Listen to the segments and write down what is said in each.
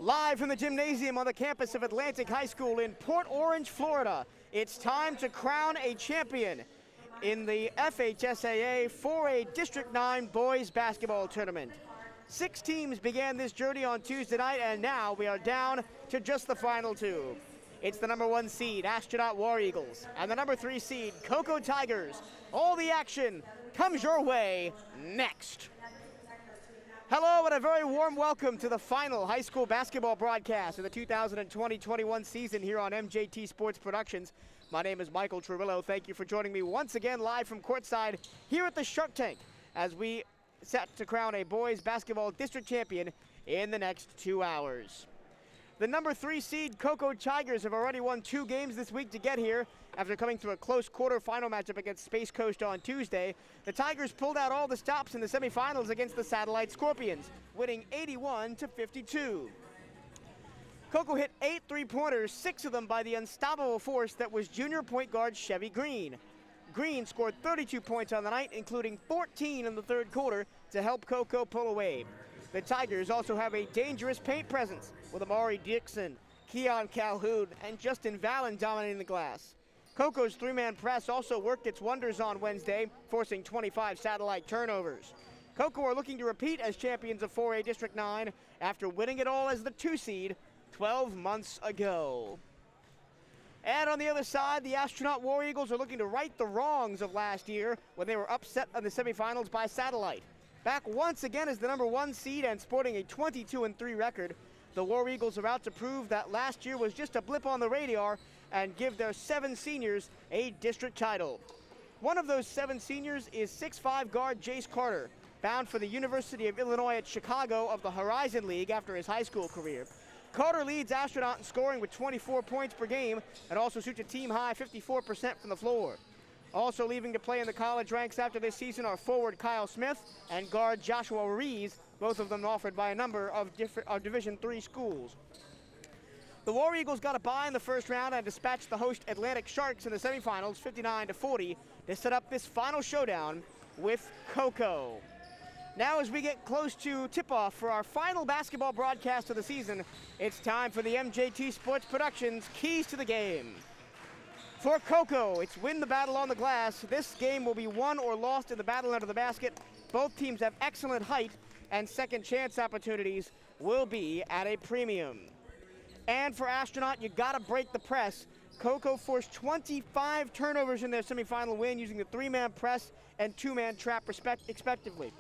Live from the gymnasium on the campus of Atlantic High School in Port Orange, Florida, it's time to crown a champion in the FHSAA 4A District 9 Boys Basketball Tournament. 6 teams began this journey on Tuesday night, and now we are down to just the final 2. It's the number 1 seed, Astronaut War Eagles, and the number 3 seed, Cocoa Tigers. All the action comes your way next. Hello and a very warm welcome to the final high school basketball broadcast of the 2020-21 season here on MJT Sports Productions. My name is Michael Trevillo. Thank you for joining me once again live from courtside here at the Shark Tank as we set to crown a boys basketball district champion in the next 2 hours. The number 3 seed Cocoa Tigers have already won 2 games this week to get here. After coming through a close quarterfinal matchup against Space Coast on Tuesday, the Tigers pulled out all the stops in the semifinals against the Satellite Scorpions, winning 81-52. Cocoa hit 8 3-pointers, 6 of them by the unstoppable force that was junior point guard Chevy Green. Green scored 32 points on the night, including 14 in the third quarter to help Cocoa pull away. The Tigers also have a dangerous paint presence with Amari Dixon, Keon Calhoun, and Justin Vallon dominating the glass. Cocoa's 3-man press also worked its wonders on Wednesday, forcing 25 Satellite turnovers. Cocoa are looking to repeat as champions of 4A District 9 after winning it all as the 2 seed 12 months ago. And on the other side, the Astronaut War Eagles are looking to right the wrongs of last year when they were upset in the semifinals by Satellite. Back once again as the number 1 seed and sporting a 22-3 record, the War Eagles are out to prove that last year was just a blip on the radar and give their 7 seniors a district title. One of those 7 seniors is 6'5" guard Jace Carter, bound for the University of Illinois at Chicago of the Horizon League after his high school career. Carter leads Astronaut in scoring with 24 points per game and also shoots a team-high 54% from the floor. Also leaving to play in the college ranks after this season are forward Kyle Smith and guard Joshua Rees, both of them offered by a number of Division III schools. The War Eagles got a bye in the first round and dispatched the host Atlantic Sharks in the semifinals 59-40 to set up this final showdown with Cocoa. Now as we get close to tip-off for our final basketball broadcast of the season, it's time for the MJT Sports Productions Keys to the Game. For Cocoa, it's win the battle on the glass. This game will be won or lost in the battle under the basket. Both teams have excellent height, and second chance opportunities will be at a premium. And for Astronaut, you gotta break the press. Cocoa forced 25 turnovers in their semifinal win using the 3-man press and 2-man trap respectively.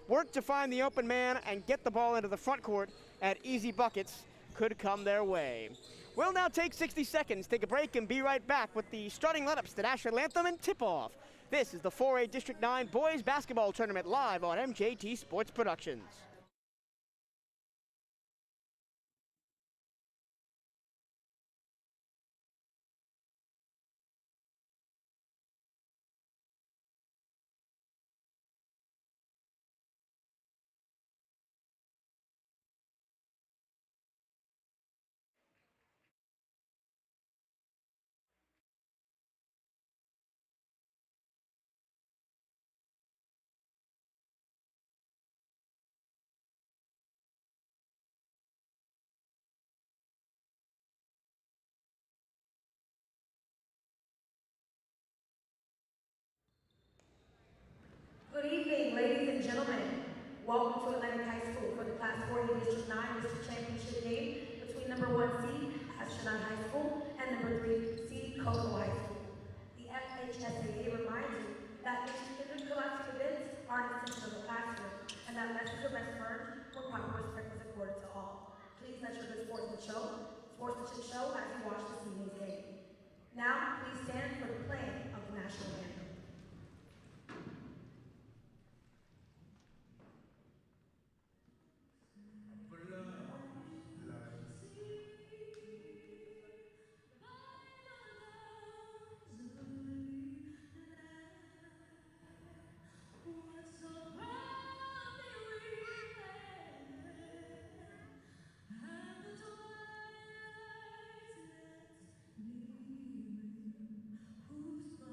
Work to find the open man and get the ball into the front court, and easy buckets could come their way. We'll now take 60 seconds, take a break, and be right back with the starting lineups, the national anthem, and tip-off. This is the 4A District 9 Boys Basketball Tournament live on MJT Sports Productions. Good evening, ladies and gentlemen. Welcome to Atlantic High School for the Class 4A District 9 District Championship game between number 1 seed, Astronaut High School, and number 3 seed, Cocoa High School. The FHSAA reminds you that intergalactic events are an essential of the classroom, and that lessons are best learned when proper respect is accorded to all. Please let your good sportsmanship show as you watch this evening's game. Now, please stand for the playing of the national anthem. Who's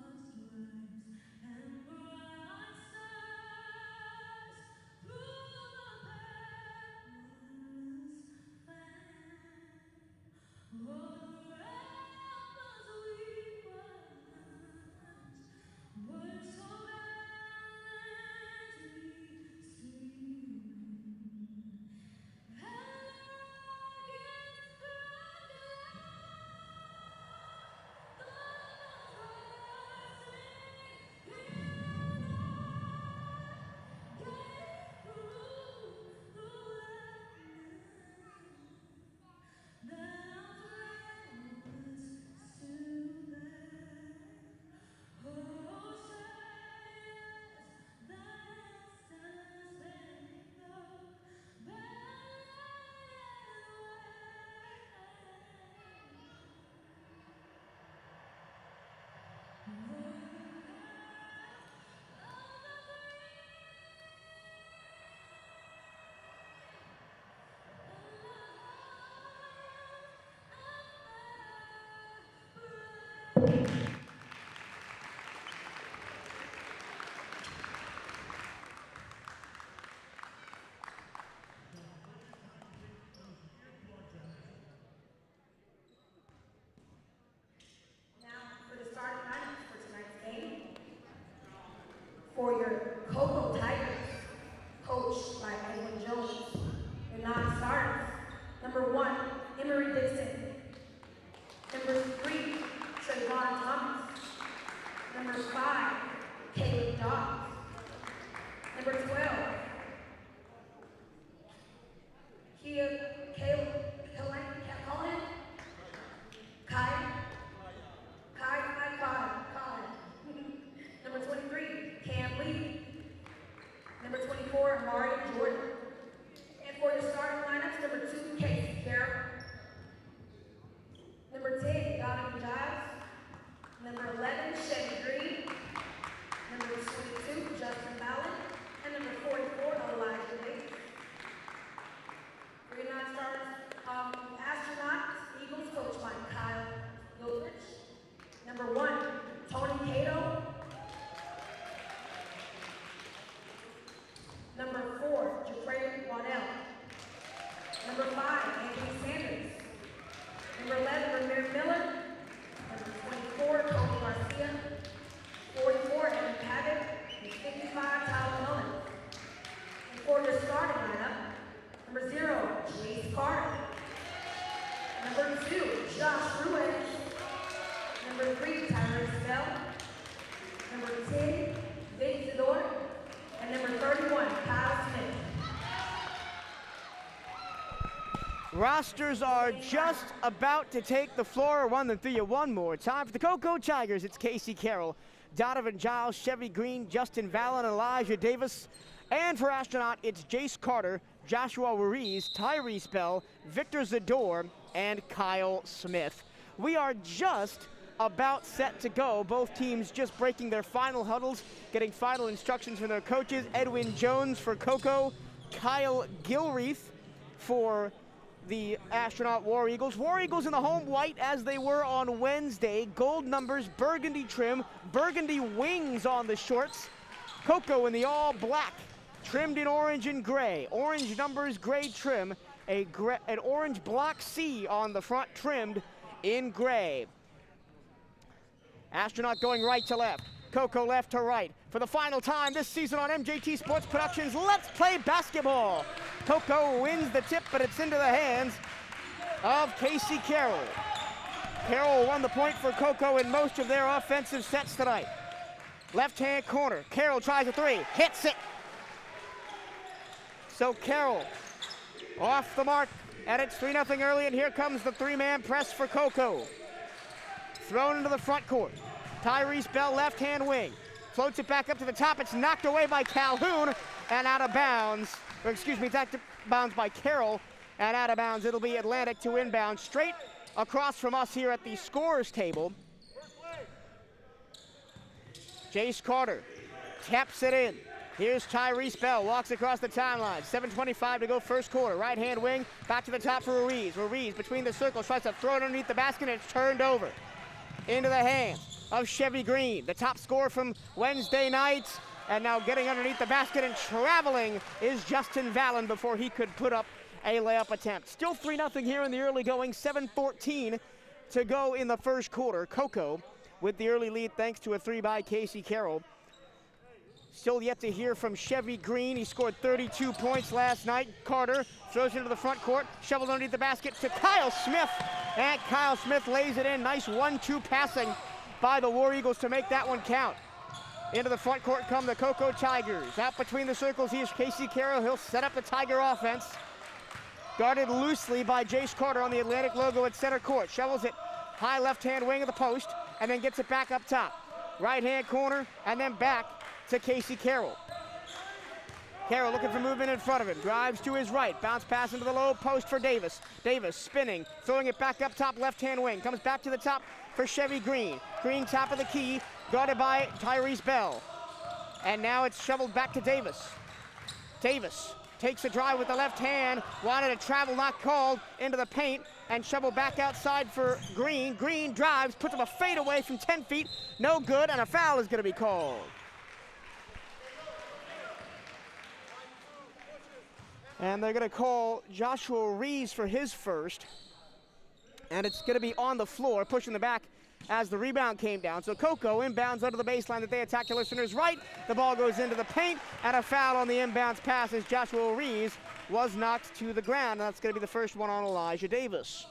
For your Cocoa Tigers, coached by Edwin Jones. Your non-starters, number 1, Emery Dixon. Number 3, Trayvon Thomas. Number 5, Caleb Dobbs. Number 12, Number 23, Cam Lee. Number 24, Mario Jordan. And for your starting lineups, number 2, Casey Carroll. Number 10, Donovan Giles. Number 11, Chevy Green. Number 22, Justin Ballard. And number 44, Elijah Davis. For your non-starters, Astronaut Eagles, coached by Kyle Gilrich. Number 1, Tony Cato. Number 4, Jafray Waddell. Number 5, Anthony Sanders. Number 11, Ramir Miller. Number 24, Tony Garcia. 44, Evan Pavitt. And 55, Tyler Mullen. And for your starting lineup, number 0, Jace Carter. Number 2, Josh Ruiz. Number 3, Tyrese Bell. Number 10, Vince Zador. And number 31, Kyle Smith. Rosters are just about to take the floor. Run them through you one more time. For the Cocoa Tigers, it's Casey Carroll, Donovan Giles, Chevy Green, Justin Vallon, Elijah Davis. And for Astronaut, it's Jace Carter, Joshua Ruiz, Tyrese Bell, Victor Zador, and Kyle Smith. We are just about set to go. Both teams just breaking their final huddles, getting final instructions from their coaches. Edwin Jones for Cocoa, Kyle Gilreath for the Astronaut War Eagles. War Eagles in the home white as they were on Wednesday. Gold numbers, burgundy trim, burgundy wings on the shorts. Cocoa in the all black, trimmed in orange and gray. Orange numbers, gray trim. An orange block C on the front, trimmed in gray. Astronaut going right to left, Cocoa left to right. For the final time this season on MJT Sports Productions, let's play basketball. Cocoa wins the tip, but it's into the hands of Casey Carroll. Carroll won the point for Cocoa in most of their offensive sets tonight. Left-hand corner, Carroll tries a 3, hits it. So Carroll off the mark, and it's 3-0 early, and here comes the 3-man press for Cocoa. Thrown into the front court. Tyrese Bell, left-hand wing. Floats it back up to the top. It's knocked away by Calhoun and out of bounds. Or excuse me, it's out of bounds by Carroll and out of bounds. It'll be Atlantic to inbound. Straight across from us here at the scorers table. Jace Carter taps it in. Here's Tyrese Bell, walks across the timeline. 7:25 to go first quarter. Right-hand wing, back to the top for Ruiz. Ruiz between the circles, tries to throw it underneath the basket, and it's turned over. Into the hands of Chevy Green, the top scorer from Wednesday night. And now getting underneath the basket and traveling is Justin Vallon before he could put up a layup attempt. Still 3-0 here in the early going, 7:14 to go in the first quarter. Cocoa with the early lead thanks to a 3 by Casey Carroll. Still yet to hear from Chevy Green. He scored 32 points last night. Carter throws into the front court, shoveled underneath the basket to Kyle Smith. And Kyle Smith lays it in. Nice 1-2 passing by the War Eagles to make that one count. Into the front court come the Cocoa Tigers. Out between the circles, here's Casey Carroll. He'll set up the Tiger offense. Guarded loosely by Jace Carter on the Atlantic logo at center court. Shovels it high left-hand wing of the post and then gets it back up top. Right-hand corner and then back to Casey Carroll. Carroll looking for movement in front of him. Drives to his right. Bounce pass into the low post for Davis. Davis spinning, throwing it back up top left-hand wing. Comes back to the top for Chevy Green. Green top of the key, guarded by Tyrese Bell. And now it's shoveled back to Davis. Davis takes a drive with the left hand. Wanted a travel, not called, into the paint. and shovel back outside for Green. Green drives, puts up a fadeaway from 10 feet. No good, and a foul is going to be called. And they're going to call Joshua Rees for his first. And it's going to be on the floor, pushing the back as the rebound came down. So Coco inbounds under the baseline that they attack to listeners right. The ball goes into the paint, and a foul on the inbounds pass as Joshua Rees was knocked to the ground. And that's going to be the first one on Elijah Davis.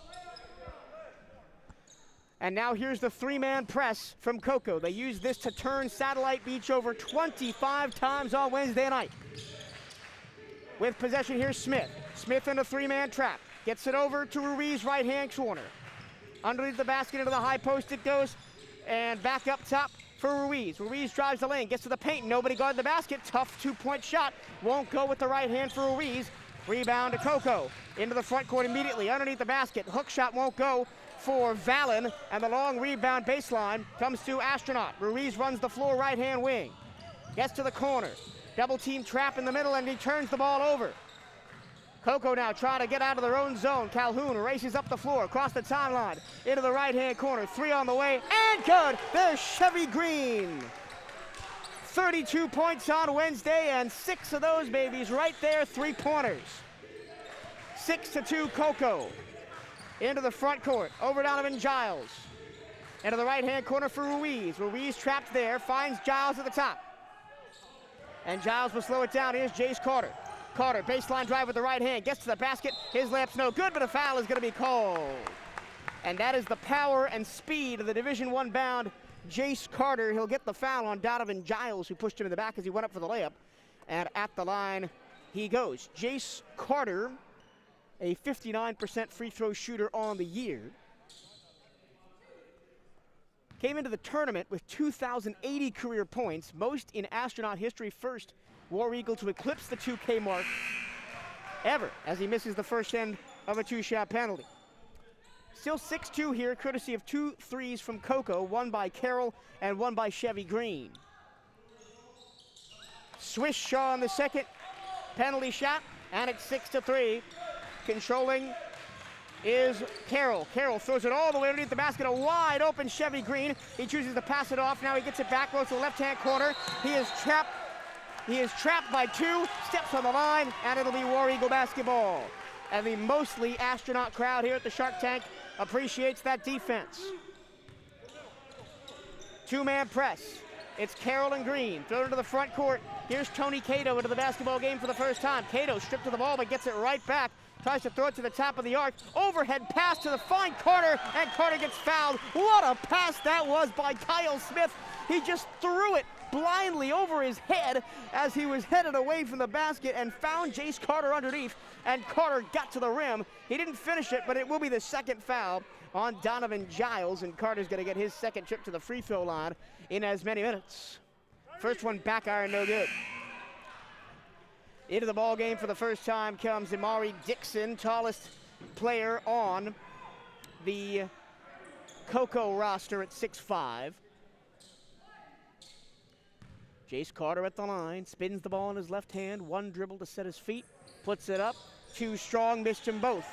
And now here's the three-man press from Coco. They used this to turn Satellite Beach over 25 times on Wednesday night. With possession, here's Smith. Smith in a three-man trap. Gets it over to Ruiz, right-hand corner. Underneath the basket into the high post it goes, and back up top for Ruiz. Ruiz drives the lane, gets to the paint, nobody guarded the basket. Tough two-point shot, won't go with the right hand for Ruiz. Rebound to Coco, into the front court immediately, underneath the basket. Hook shot won't go for Valen, and the long rebound baseline comes to Astronaut. Ruiz runs the floor right-hand wing. Gets to the corner, double team trap in the middle, and he turns the ball over. Coco now trying to get out of their own zone. Calhoun races up the floor, across the timeline, into the right-hand corner. Three on the way, and good! There's Chevy Green. 32 points on Wednesday, and 6 of those babies right there, three-pointers. 6-2 Coco. Into the front court, over Donovan Giles. Into the right-hand corner for Ruiz. Ruiz trapped there, finds Giles at the top. And Giles will slow it down. Here's Jace Carter. Carter, baseline drive with the right hand, gets to the basket. His layup's no good, but a foul is going to be called. And that is the power and speed of the Division I bound Jace Carter. He'll get the foul on Donovan Giles, who pushed him in the back as he went up for the layup. And at the line he goes. Jace Carter, a 59% free throw shooter on the year. Came into the tournament with 2,080 career points, most in Astronaut history. First War Eagle to eclipse the 2K mark ever, as he misses the first end of a two-shot penalty. Still 6-2 here, courtesy of 2 threes from Coco, one by Carroll and one by Chevy Green. Swish on the second penalty shot, and it's 6-3. Controlling is Carroll. Carroll throws it all the way underneath the basket, a wide open Chevy Green. He chooses to pass it off. Now he gets it back, goes to the left-hand corner. He is trapped by 2, steps on the line, and it'll be War Eagle basketball. And the mostly Astronaut crowd here at the Shark Tank appreciates that defense. Two-man press. It's Carroll and Green. Thrown into the front court. Here's Tony Cato into the basketball game for the first time. Cato stripped to the ball, but gets it right back. Tries to throw it to the top of the arc. Overhead pass to the fine Carter, and Carter gets fouled. What a pass that was by Kyle Smith. He just threw it blindly over his head as he was headed away from the basket and found Jace Carter underneath, and Carter got to the rim. He didn't finish it, but it will be the second foul on Donovan Giles, and Carter's going to get his second trip to the free throw line in as many minutes. First one back iron, no good. Into the ball game for the first time comes Imari Dixon, tallest player on the Coco roster at 6'5". Jace Carter at the line, spins the ball in his left hand, one dribble to set his feet, puts it up, too strong, missed them both.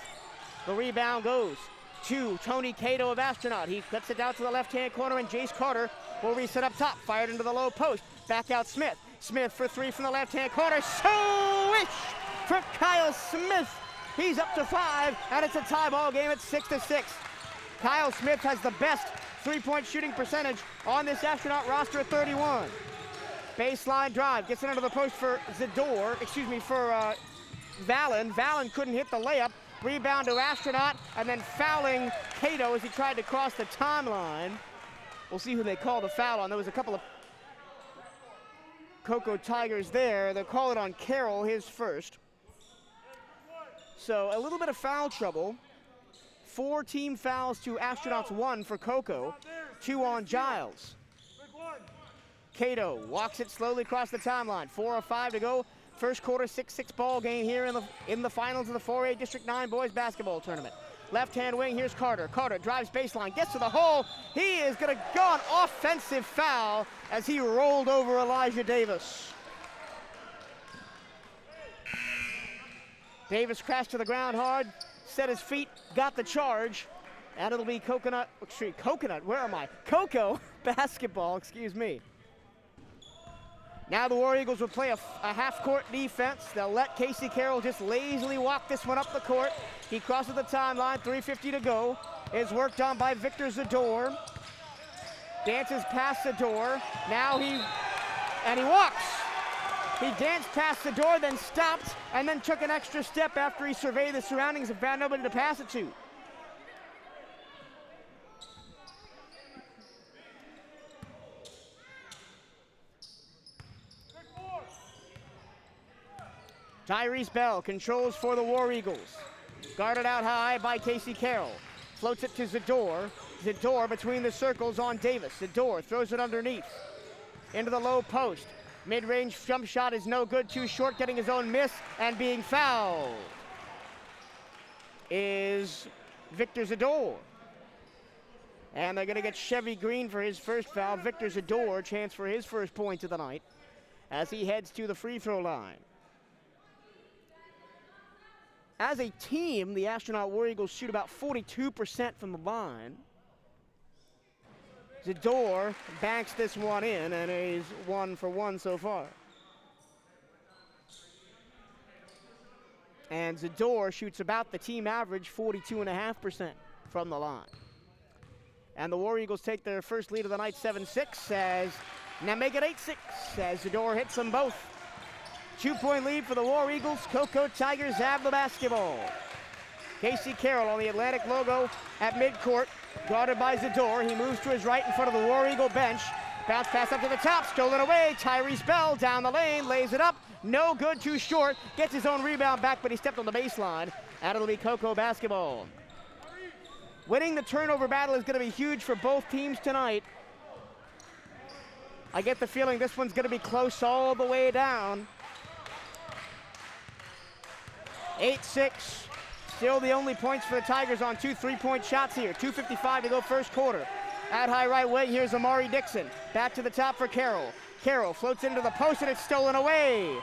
The rebound goes to Tony Cato of Astronaut. He cuts it down to the left-hand corner, and Jace Carter will reset up top, fired into the low post. Back out Smith. Smith for 3 from the left-hand corner. Swish for Kyle Smith. He's up to 5, and it's a tie ball game at 6-6. Kyle Smith has the best three-point shooting percentage on this Astronaut roster at 31. Baseline drive, gets it under the post for Valen. Valen couldn't hit the layup. Rebound to Astronaut, and then fouling Cato as he tried to cross the timeline. We'll see who they call the foul on. There was a couple of Coco Tigers there. They'll call it on Carroll, his first. So a little bit of foul trouble. 4 team fouls to Astronauts 1 for Coco, 2 on Giles. Cato walks it slowly across the timeline. 4:05 to go. First quarter, 6-6 ball game here in the finals of the 4A District 9 boys basketball tournament. Left-hand wing, here's Carter. Carter drives baseline, gets to the hole. He is going to go an offensive foul as he rolled over Elijah Davis. Davis crashed to the ground hard, set his feet, got the charge, and it'll be Coconut, where am I? Cocoa basketball, excuse me. Now the War Eagles will play a half-court defense. They'll let Casey Carroll just lazily walk this one up the court. He crosses the timeline, 3:50 to go. Is worked on by Victor Zador. Dances past Zador. Now he walks. He danced past Zador, then stopped, and then took an extra step after he surveyed the surroundings and found nobody to pass it to. Tyrese Bell controls for the War Eagles. Guarded out high by Casey Carroll. Floats it to Zador. Zador between the circles on Davis. Zador throws it underneath. Into the low post. Mid-range jump shot is no good, too short, getting his own miss and being fouled is Victor Zador. And they're gonna get Chevy Green for his first foul. Victor Zador, chance for his first point of the night as he heads to the free throw line. As a team, the Astronaut War Eagles shoot about 42% from the line. Zador banks this one in and is 1 for 1 so far. And Zador shoots about the team average, 42.5% from the line. And the War Eagles take their first lead of the night, 7-6, as now make it 8-6 as Zador hits them both. 2-point lead for the War Eagles. Cocoa Tigers have the basketball. Casey Carroll on the Atlantic logo at midcourt, guarded by Zador. He moves to his right in front of the War Eagle bench. Bounce pass up to the top, stolen away. Tyrese Bell down the lane, lays it up. No good, too short. Gets his own rebound back, but he stepped on the baseline. And it'll be Cocoa basketball. Winning the turnover battle is going to be huge for both teams tonight. I get the feeling this one's going to be close all the way down. 8-6, still the only points for the Tigers on 2 3-point shots here. 2:55 to go first quarter. Out high right wing, here's Amari Dixon. Back to the top for Carroll. Carroll floats into the post and it's stolen away.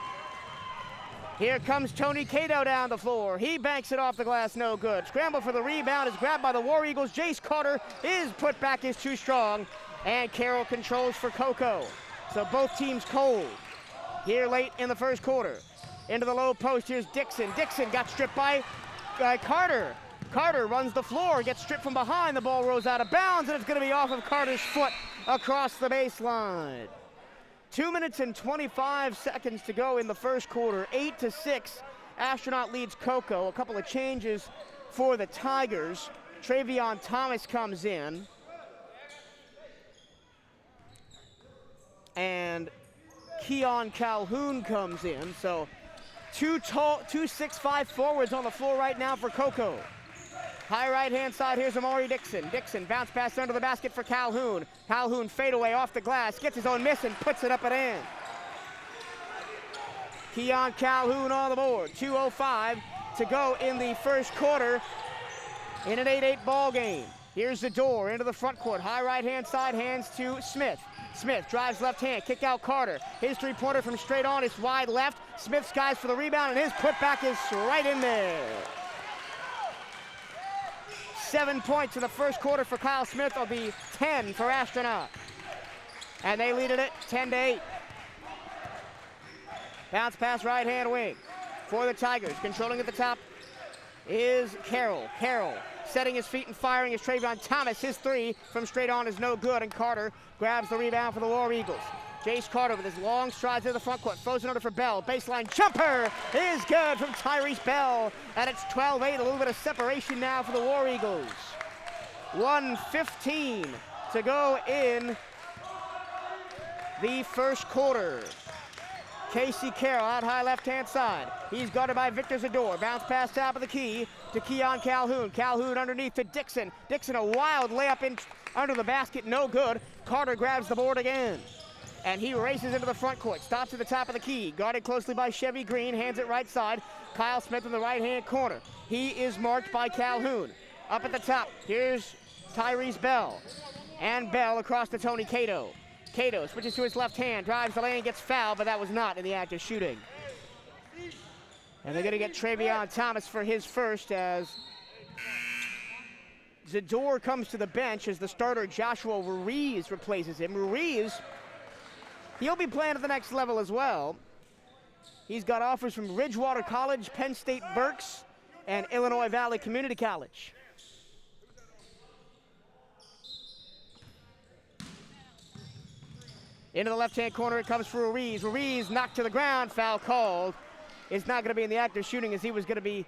Here comes Tony Cato down the floor. He banks it off the glass, no good. Scramble for the rebound is grabbed by the War Eagles. Jace Carter, his putback is too strong. And Carroll controls for Cocoa. So both teams cold here late in the first quarter. Into the low post, here's Dixon. Dixon got stripped by Carter. Carter runs the floor, gets stripped from behind. The ball rolls out of bounds, and it's going to be off of Carter's foot across the baseline. 2 minutes and 25 seconds to go in the first quarter. 8-6, Astronaut leads Cocoa. A couple of changes for the Tigers. Travion Thomas comes in. And Keon Calhoun comes in, so two 6'5" forwards on the floor right now for Cocoa. High right-hand side, here's Amari Dixon. Dixon bounce pass under the basket for Calhoun. Calhoun fadeaway off the glass, gets his own miss and puts it up and in. Keon Calhoun on the board. 2:05 to go in the first quarter in an 8-8 ball game. Here's Zador into the front court. High right-hand side, hands to Smith. Smith drives left hand, kick out Carter. His three-pointer from straight on is wide left. Smith skies for the rebound, and his putback is right in there. 7 points in the first quarter for Kyle Smith of the 10 for Astronaut. And they lead it at 10-8. Bounce pass right-hand wing for the Tigers. Controlling at the top is Carroll. Carroll setting his feet and firing is Travion Thomas. His three from straight on is no good, and Carter grabs the rebound for the War Eagles. Jace Carter with his long strides to the front court. Throws it under for Bell. Baseline jumper is good from Tyrese Bell. And it's 12-8, a little bit of separation now for the War Eagles. 1:15 to go in the first quarter. Casey Carroll out high left-hand side. He's guarded by Victor Zador. Bounce pass top of the key to Keon Calhoun. Calhoun underneath to Dixon. Dixon a wild layup in under the basket, no good. Carter grabs the board again. And he races into the front court. Stops at the top of the key. Guarded closely by Chevy Green. Hands it right side. Kyle Smith in the right-hand corner. He is marked by Calhoun. Up at the top, here's Tyrese Bell. And Bell across to Tony Cato. Cato switches to his left hand, drives the lane, gets fouled, but that was not in the act of shooting. And they're going to get Travion Thomas for his first as Zador comes to the bench as the starter Joshua Ruiz replaces him. Ruiz, he'll be playing at the next level as well. He's got offers from Ridgewater College, Penn State Berks, and Illinois Valley Community College. Into the left-hand corner it comes for Ruiz. Ruiz knocked to the ground, foul called. It's not going to be in the act of shooting as he was going to be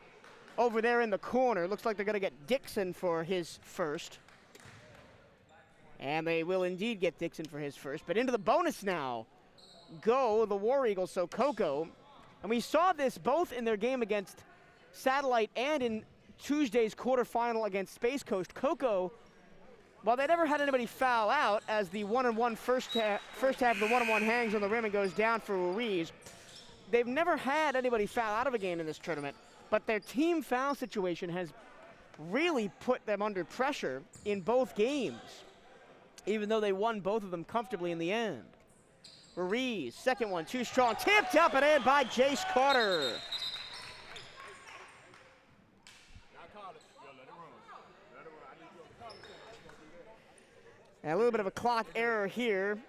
over there in the corner. Looks like they're going to get Dixon for his first. And they will indeed get Dixon for his first. But into the bonus now go the War Eagles, so Coco. And we saw this both in their game against Satellite and in Tuesday's quarterfinal against Space Coast. Coco, while they never had anybody foul out, as the one-on-one first half, the one-on-one hangs on the rim and goes down for Ruiz, they've never had anybody foul out of a game in this tournament, but their team foul situation has really put them under pressure in both games, even though they won both of them comfortably in the end. Ruiz, second one, too strong, tipped up and in by Jace Carter. And a little bit of a clock error here.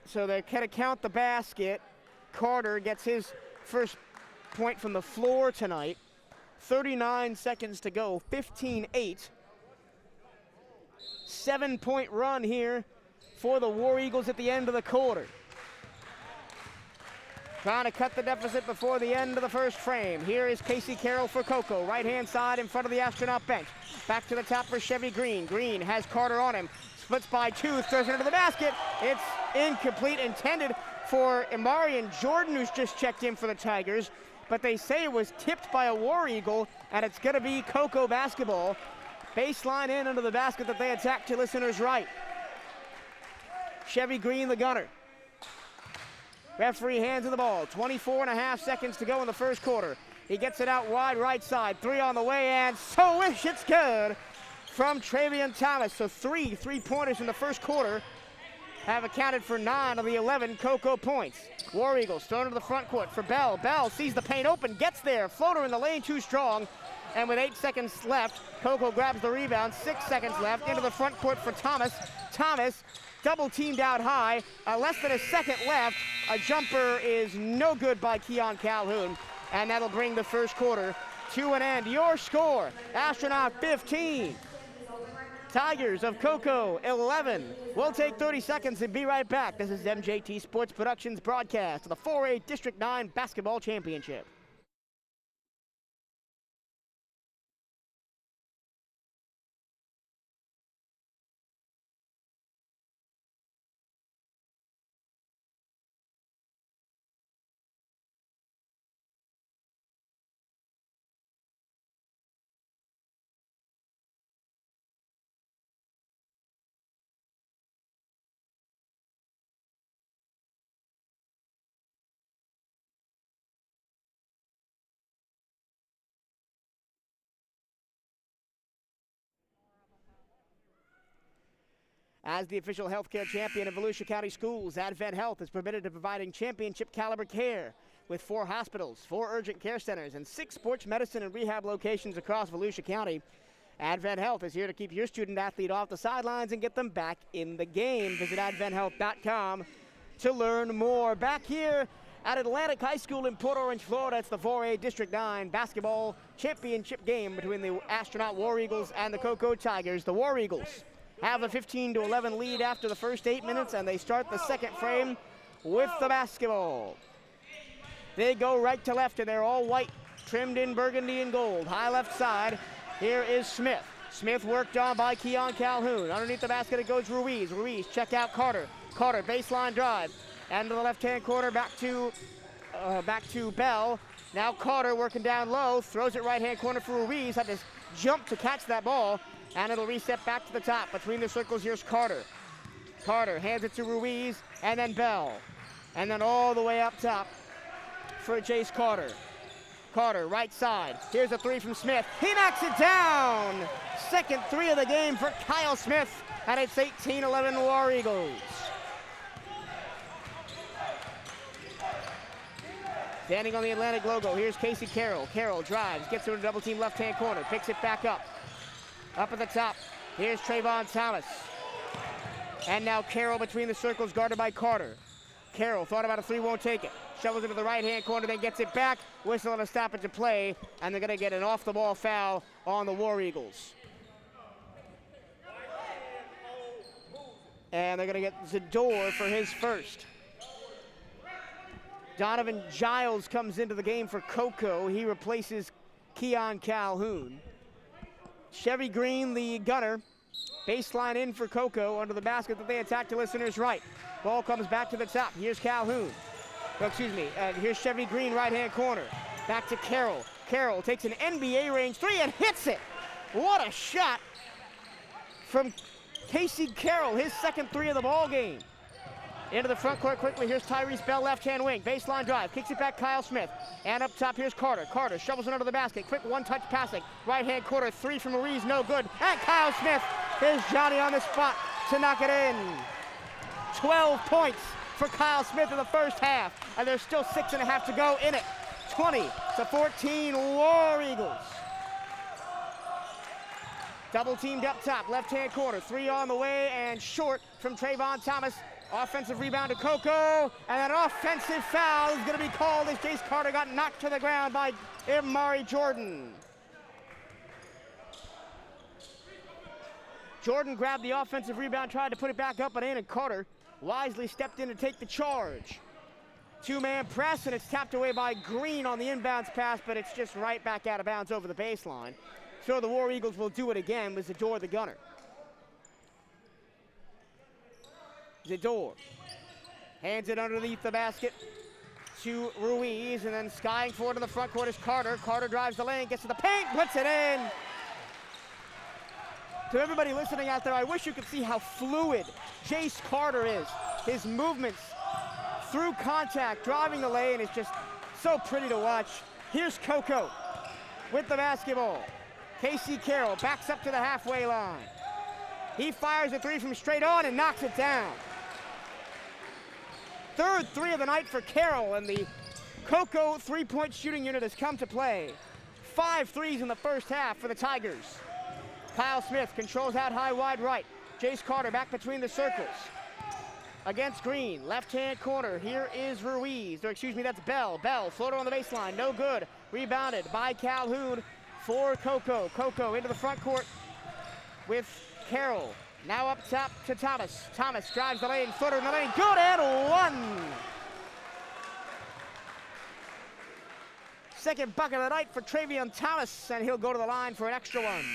So they're going to count the basket. Carter gets his first point from the floor tonight. 39 seconds to go, 15-8. 7-point run here for the War Eagles at the end of the quarter. Trying to cut the deficit before the end of the first frame. Here is Casey Carroll for Coco, right-hand side in front of the Astronaut bench. Back to the top for Chevy Green. Green has Carter on him. Splits by two, throws it into the basket. It's incomplete, intended for Imarian Jordan, who's just checked in for the Tigers. But they say it was tipped by a War Eagle, and it's going to be Coco basketball. Baseline in under the basket that they attack to listeners' right. Chevy Green, the gunner. Referee hands of the ball. 24.5 seconds to go in the first quarter. He gets it out wide right side. Three on the way, and so it's good from Travion Thomas. So three three-pointers in the first quarter have accounted for 9 of the 11 Coco points. War Eagles thrown to the front court for Bell. Bell sees the paint open, gets there. Floater in the lane, too strong. And with 8 seconds left, Coco grabs the rebound. 6 seconds left, into the front court for Thomas. Thomas double teamed out high. Less than a second left. A jumper is no good by Keon Calhoun. And that'll bring the first quarter to an end. Your score, Astronaut 15. Tigers of Coco 11. We'll take 30 seconds and be right back. This is MJT Sports Productions broadcast of the 4A District 9 Basketball Championship. As the official healthcare champion of Volusia County Schools, Advent Health is committed to providing championship caliber care with 4 hospitals, 4 urgent care centers, and 6 sports medicine and rehab locations across Volusia County. Advent Health is here to keep your student athlete off the sidelines and get them back in the game. Visit adventhealth.com to learn more. Back here at Atlantic High School in Port Orange, Florida, it's the 4A District 9 basketball championship game between the Astronaut War Eagles and the Coco Tigers. The War Eagles have a 15-11 lead after the first 8 minutes, and they start the second frame with the basketball. They go right to left, and they're all white, trimmed in burgundy and gold. High left side, here is Smith. Smith worked on by Keon Calhoun. Underneath the basket it goes Ruiz. Ruiz check out Carter. Carter baseline drive, and to the left-hand corner back to Bell. Now Carter working down low, throws it right-hand corner for Ruiz. Had to jump to catch that ball. And it'll reset back to the top. Between the circles, here's Carter. Carter hands it to Ruiz, and then Bell. And then all the way up top for Jace Carter. Carter, right side. Here's a three from Smith. He knocks it down! Second three of the game for Kyle Smith, and it's 18-11 War Eagles. Standing on the Atlantic logo, here's Casey Carroll. Carroll drives, gets to a double team left-hand corner, picks it back up. Up at the top, here's Trayvon Thomas. And now Carroll between the circles, guarded by Carter. Carroll thought about a three, won't take it. Shovels into the right-hand corner, then gets it back. Whistle on a stoppage of play, and they're gonna get an off-the-ball foul on the War Eagles. And they're gonna get Zador for his first. Donovan Giles comes into the game for Coco. He replaces Keon Calhoun. Chevy Green, the gunner. Baseline in for Coco under the basket that they attack to listeners right. Ball comes back to the top. Here's Calhoun. Oh, excuse me. Here's Chevy Green, right-hand corner. Back to Carroll. Carroll takes an NBA range three and hits it. What a shot from Casey Carroll, his second three of the ball game. Into the front court quickly. Here's Tyrese Bell, left-hand wing. Baseline drive. Kicks it back, Kyle Smith. And up top, here's Carter. Carter shovels it under the basket. Quick one-touch passing. Right-hand corner, three from Ruiz, no good. And Kyle Smith. Here's Johnny on the spot to knock it in. 12 points for Kyle Smith in the first half. And there's still 6.5 to go in it. 20-14 War Eagles. Double teamed up top, left-hand corner. Three on the way and short from Trayvon Thomas. Offensive rebound to Coco, and an offensive foul is going to be called as Jace Carter got knocked to the ground by Amari Jordan. Jordan grabbed the offensive rebound, tried to put it back up and in, and Carter wisely stepped in to take the charge. Two-man press, and it's tapped away by Green on the inbounds pass, but it's just right back out of bounds over the baseline. So the War Eagles will do it again with Zador the gunner. Zador hands it underneath the basket to Ruiz, and then skying forward to the front court is Carter. Carter drives the lane, gets to the paint, puts it in. To everybody listening out there, I wish you could see how fluid Jace Carter is. His movements through contact, driving the lane is just so pretty to watch. Here's Coco with the basketball. Casey Carroll backs up to the halfway line. He fires a three from straight on and knocks it down. Third three of the night for Carroll, and the Coco three-point shooting unit has come to play. 5 threes in the first half for the Tigers. Kyle Smith controls out high, wide right. Jace Carter back between the circles. Against Green, left-hand corner. Here is Ruiz, or excuse me, that's Bell. Bell, floater on the baseline, no good. Rebounded by Calhoun for Coco. Coco into the front court with Carroll. Now up top to Thomas. Thomas drives the lane, footer in the lane, good and one. Second bucket of the night for Trayvon Thomas, and he'll go to the line for an extra one.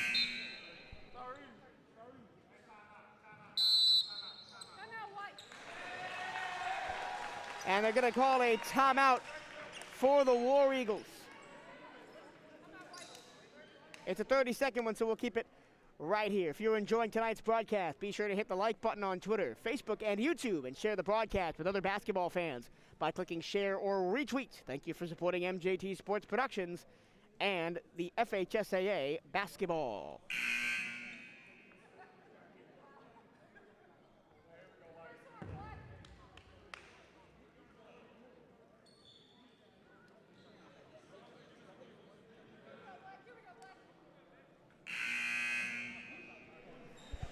And they're gonna call a timeout for the War Eagles. It's a 30-second one, so we'll keep it right here. If you're enjoying tonight's broadcast, be sure to hit the like button on Twitter, Facebook, and YouTube, and share the broadcast with other basketball fans by clicking share or retweet. Thank you for supporting MJT Sports Productions and the FHSAA basketball.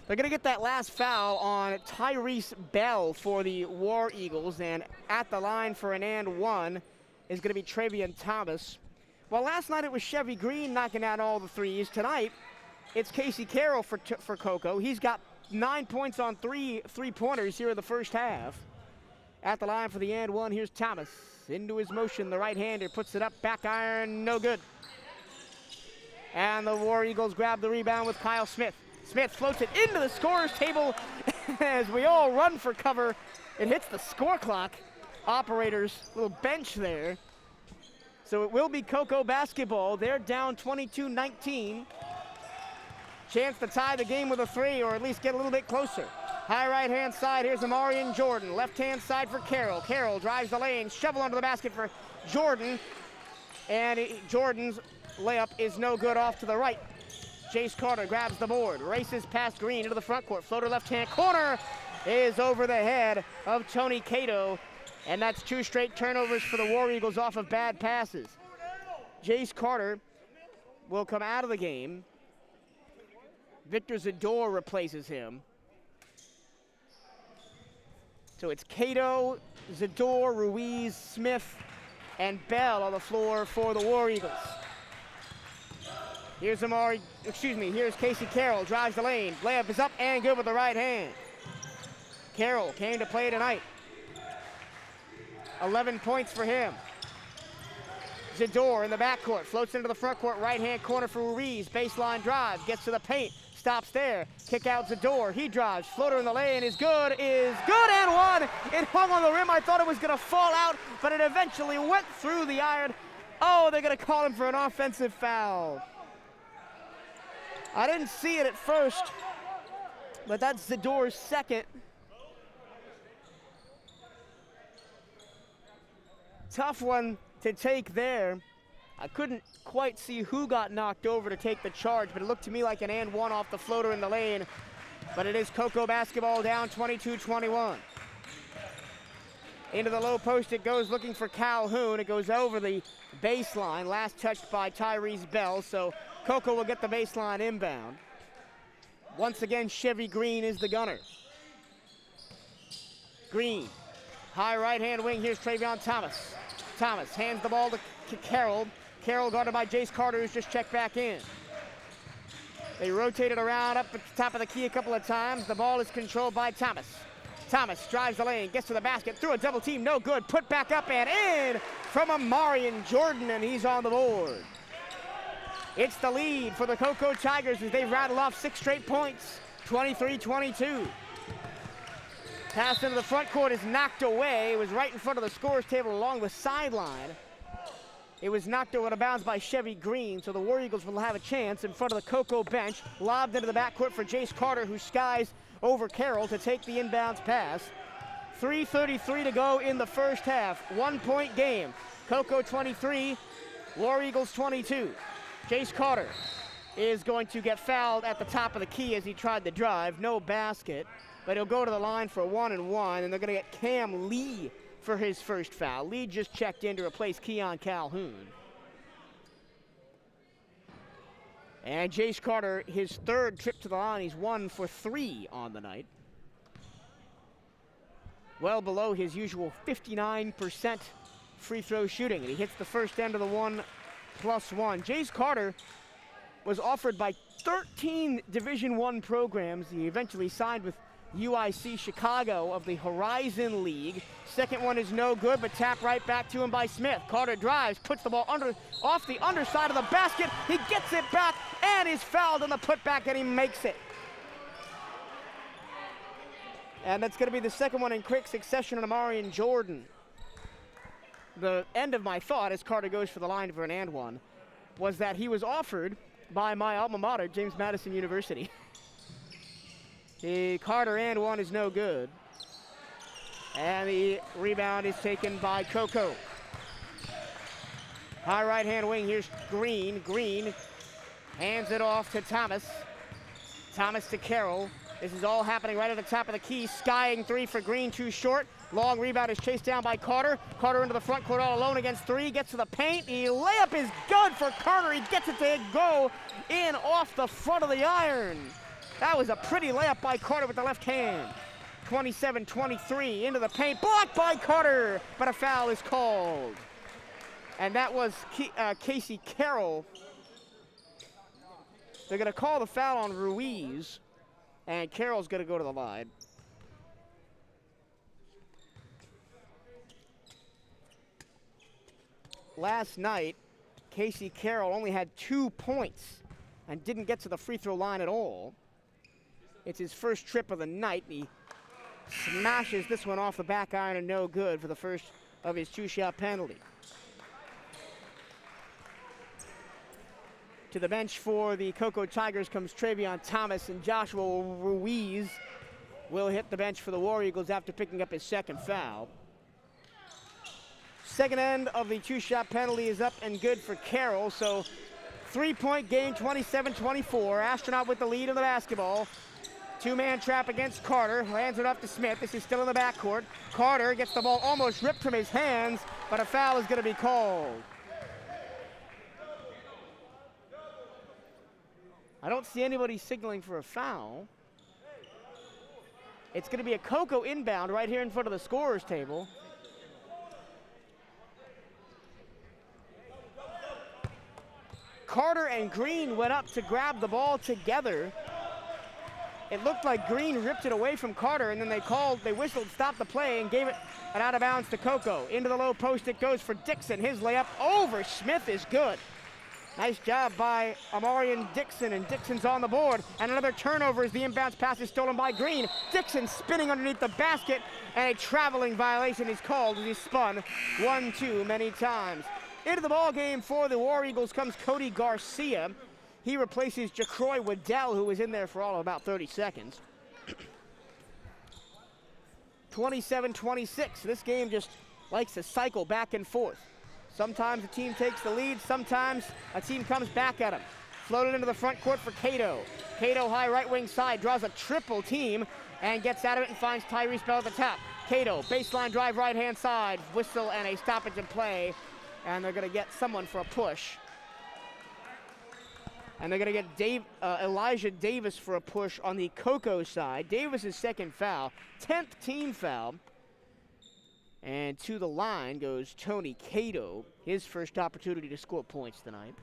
They're going to get that last foul on Tyrese Bell for the War Eagles, and at the line for an and one is going to be Trayvon Thomas. Well, last night it was Chevy Green knocking out all the threes. Tonight, it's Casey Carroll for Coco. He's got 9 points on three-pointers here in the first half. At the line for the and one, here's Thomas. Into his motion, the right-hander puts it up, back iron, no good. And the War Eagles grab the rebound with Kyle Smith. Smith floats it into the scorer's table as we all run for cover. It hits the score clock operator's little bench there. So it will be Coco basketball. They're down 22-19. Chance to tie the game with a three, or at least get a little bit closer. High right-hand side, here's Amarian Jordan. Left-hand side for Carroll. Carroll drives the lane, shovel under the basket for Jordan. And Jordan's layup is no good, off to the right. Jace Carter grabs the board, races past Green into the front court. Floater left-hand corner is over the head of Tony Cato. And that's 2 straight turnovers for the War Eagles off of bad passes. Jace Carter will come out of the game. Victor Zador replaces him. So it's Cato, Zador, Ruiz, Smith, and Bell on the floor for the War Eagles. Here's here's Casey Carroll, drives the lane. Layup is up and good with the right hand. Carroll came to play tonight. 11 points for him. Zador in the backcourt, floats into the front court, right-hand corner for Ruiz. Baseline drive, gets to the paint, stops there. Kick out Zador, he drives, floater in the lane is good, and one. It hung on the rim. I thought it was gonna fall out, but it eventually went through the iron. Oh, they're gonna call him for an offensive foul. I didn't see it at first, but that's Zador's second. Tough one to take there. I couldn't quite see who got knocked over to take the charge, but it looked to me like an and one off the floater in the lane. But it is Cocoa basketball down 22-21. Into the low post it goes, looking for Calhoun. It goes over the baseline, last touched by Tyrese Bell, so Cocoa will get the baseline inbound. Once again, Chevy Green is the gunner. Green, high right-hand wing, here's Travion Thomas. Thomas hands the ball to Carroll. Carroll guarded by Jace Carter, who's just checked back in. They rotated around up at the top of the key a couple of times. The ball is controlled by Thomas. Thomas drives the lane, gets to the basket, through a double team, no good. Put back up and in from Amarian Jordan, and he's on the board. It's the lead for the Cocoa Tigers as they rattle off 6 straight points, 23-22. Pass into the front court is knocked away. It was right in front of the scorer's table along the sideline. It was knocked out of bounds by Chevy Green, so the War Eagles will have a chance in front of the Cocoa bench. Lobbed into the backcourt for Jace Carter, who skies over Carroll to take the inbounds pass. 3:33 to go in the first half. 1-point game. Cocoa 23, War Eagles 22. Jace Carter is going to get fouled at the top of the key as he tried to drive. No basket, but he'll go to the line for 1-and-1, and they're going to get Cam Lee for his first foul. Lee just checked in to replace Keon Calhoun. And Jace Carter, his third trip to the line, he's 1 for 3 on the night. Well below his usual 59% free throw shooting, and he hits the first end of the 1+1. Jace Carter was offered by 13 Division I programs. He eventually signed with UIC Chicago of the Horizon League. Second one is no good, but tapped right back to him by Smith. Carter drives, puts the ball off the underside of the basket. He gets it back and is fouled on the putback, and he makes it. And that's going to be the second one in quick succession on Amarian Jordan. The end of my thought as Carter goes for the line for an and one was that he was offered by my alma mater, James Madison University. The Carter and one is no good. And the rebound is taken by Cocoa. High right-hand wing, here's Green. Green hands it off to Thomas. Thomas to Carroll. This is all happening right at the top of the key. Skying 3 for Green, too short. Long rebound is chased down by Carter. Carter into the front court all alone against 3. Gets to the paint. The layup is good for Carter. He gets it to go in off the front of the iron. That was a pretty layup by Carter with the left hand. 27-23 into the paint. Blocked by Carter, but a foul is called. And that was Casey Carroll. They're going to call the foul on Ruiz, and Carroll's going to go to the line. Last night, Casey Carroll only had 2 points and didn't get to the free throw line at all. It's his first trip of the night. He smashes this one off the back iron and no good for the first of his 2-shot penalty. To the bench for the Cocoa Tigers comes Travion Thomas, and Joshua Ruiz will hit the bench for the War Eagles after picking up his second foul. Second end of the 2-shot penalty is up and good for Carroll, so 3-point game, 27-24. Astronaut with the lead in the basketball. Two-man trap against Carter, lands it off to Smith. This is still in the backcourt. Carter gets the ball almost ripped from his hands, but a foul is going to be called. I don't see anybody signaling for a foul. It's going to be a Coco inbound right here in front of the scorer's table. Carter and Green went up to grab the ball together. It looked like Green ripped it away from Carter, and then they whistled, stopped the play, and gave it an out of bounds to Coco. Into the low post it goes for Dixon. His layup over Smith is good. Nice job by Amarian Dixon, and Dixon's on the board. And another turnover as the inbounds pass is stolen by Green. Dixon spinning underneath the basket, and a traveling violation is called as he spun 1-2 many times. Into the ball game for the War Eagles comes Cody Garcia. He replaces Jacroy Waddell, who was in there for all of about 30 seconds. 27-26. This game just likes to cycle back and forth. Sometimes a team takes the lead, sometimes a team comes back at them. Floated into the front court for Cato. Cato high right wing side, draws a triple team and gets out of it and finds Tyrese Bell at the top. Cato, baseline drive right hand side, whistle and a stoppage in play. And they're gonna get someone for a push. And they're gonna get Elijah Davis for a push on the Coco side. Davis's second foul, 10th team foul. And to the line goes Tony Cato, his first opportunity to score points tonight.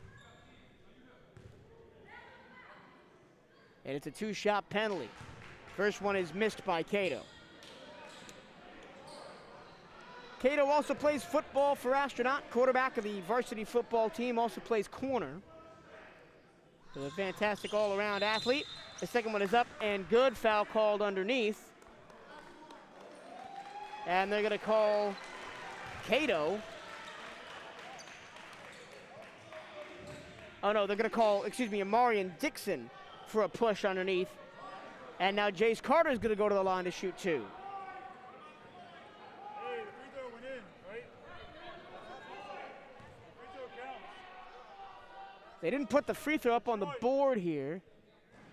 And it's a two-shot penalty. First one is missed by Cato. Cato also plays football for Astronaut, quarterback of the varsity football team, also plays corner. So a fantastic all-around athlete. The second one is up and good, foul called underneath. And they're gonna call Cato. Oh no, they're gonna call, Amarian Dixon for a push underneath. And now Jace Carter's gonna go to the line to shoot two. Hey, the free throw went in, right? Free throw counts. They didn't put the free throw up on the board here.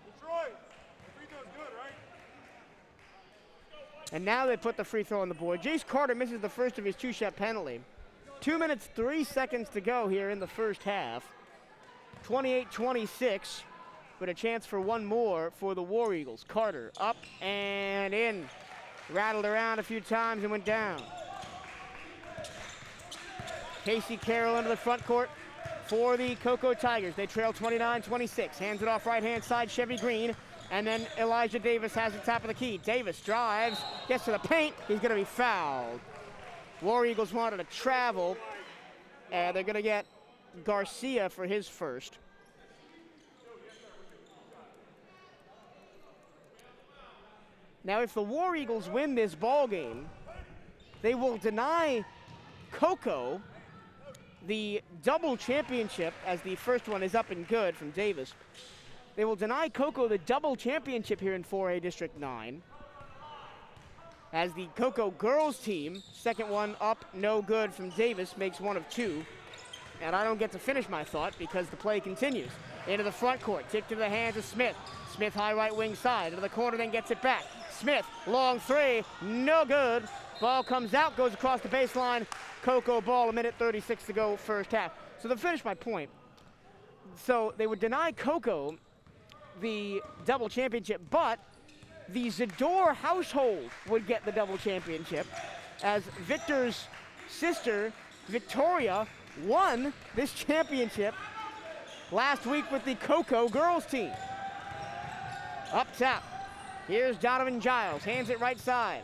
Detroit, the free throw's good, right? And now they put the free throw on the board. Jace Carter misses the first of his two-shot penalty. 2 minutes, 3 seconds to go here in the first half. 28-26, but a chance for one more for the War Eagles. Carter up and in. Rattled around a few times and went down. Casey Carroll into the front court for the Coco Tigers. They trail 29-26. Hands it off right-hand side, Chevy Green. And then Elijah Davis has the top of the key. Davis drives, gets to the paint. He's going to be fouled. War Eagles wanted to travel, and they're going to get Garcia for his first. Now, if the War Eagles win this ball game, they will deny Coco the double championship, as the first one is up and good from Davis. They will deny Coco the double championship here in 4A District 9. As the Coco girls team, second one up, no good from Davis, makes one of two. And I don't get to finish my thought because the play continues. Into the front court, tipped to the hands of Smith. Smith high right wing side, into the corner, then gets it back. Smith, long three, no good. Ball comes out, goes across the baseline. Coco ball, 1:36 to go first half. So to finish my point, so they would deny Coco the double championship, but the Zador household would get the double championship, as Victor's sister, Victoria, won this championship last week with the Coco girls team. Up top, here's Donovan Giles, hands it right side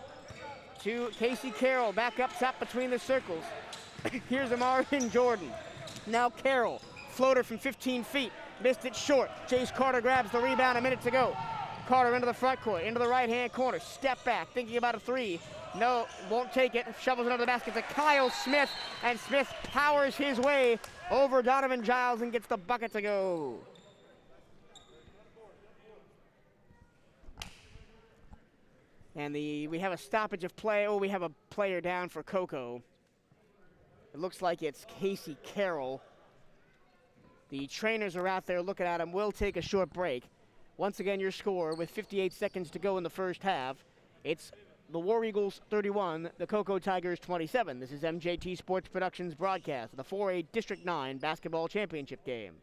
to Casey Carroll, back up top between the circles. Here's Amarian Jordan. Now Carroll, floater from 15 feet, missed it short. Jace Carter grabs the rebound, a minute to go. Carter into the front court, into the right-hand corner, step back, thinking about a three. No, won't take it, shovels it under the basket to Kyle Smith, and Smith powers his way over Donovan Giles and gets the bucket to go. And we have a stoppage of play. Oh, we have a player down for Coco. It looks like it's Casey Carroll. The trainers are out there looking at him. We'll take a short break. Once again, your score with 58 seconds to go in the first half. It's the War Eagles 31, the Cocoa Tigers 27. This is MJT Sports Productions broadcast of the 4A District 9 basketball championship game.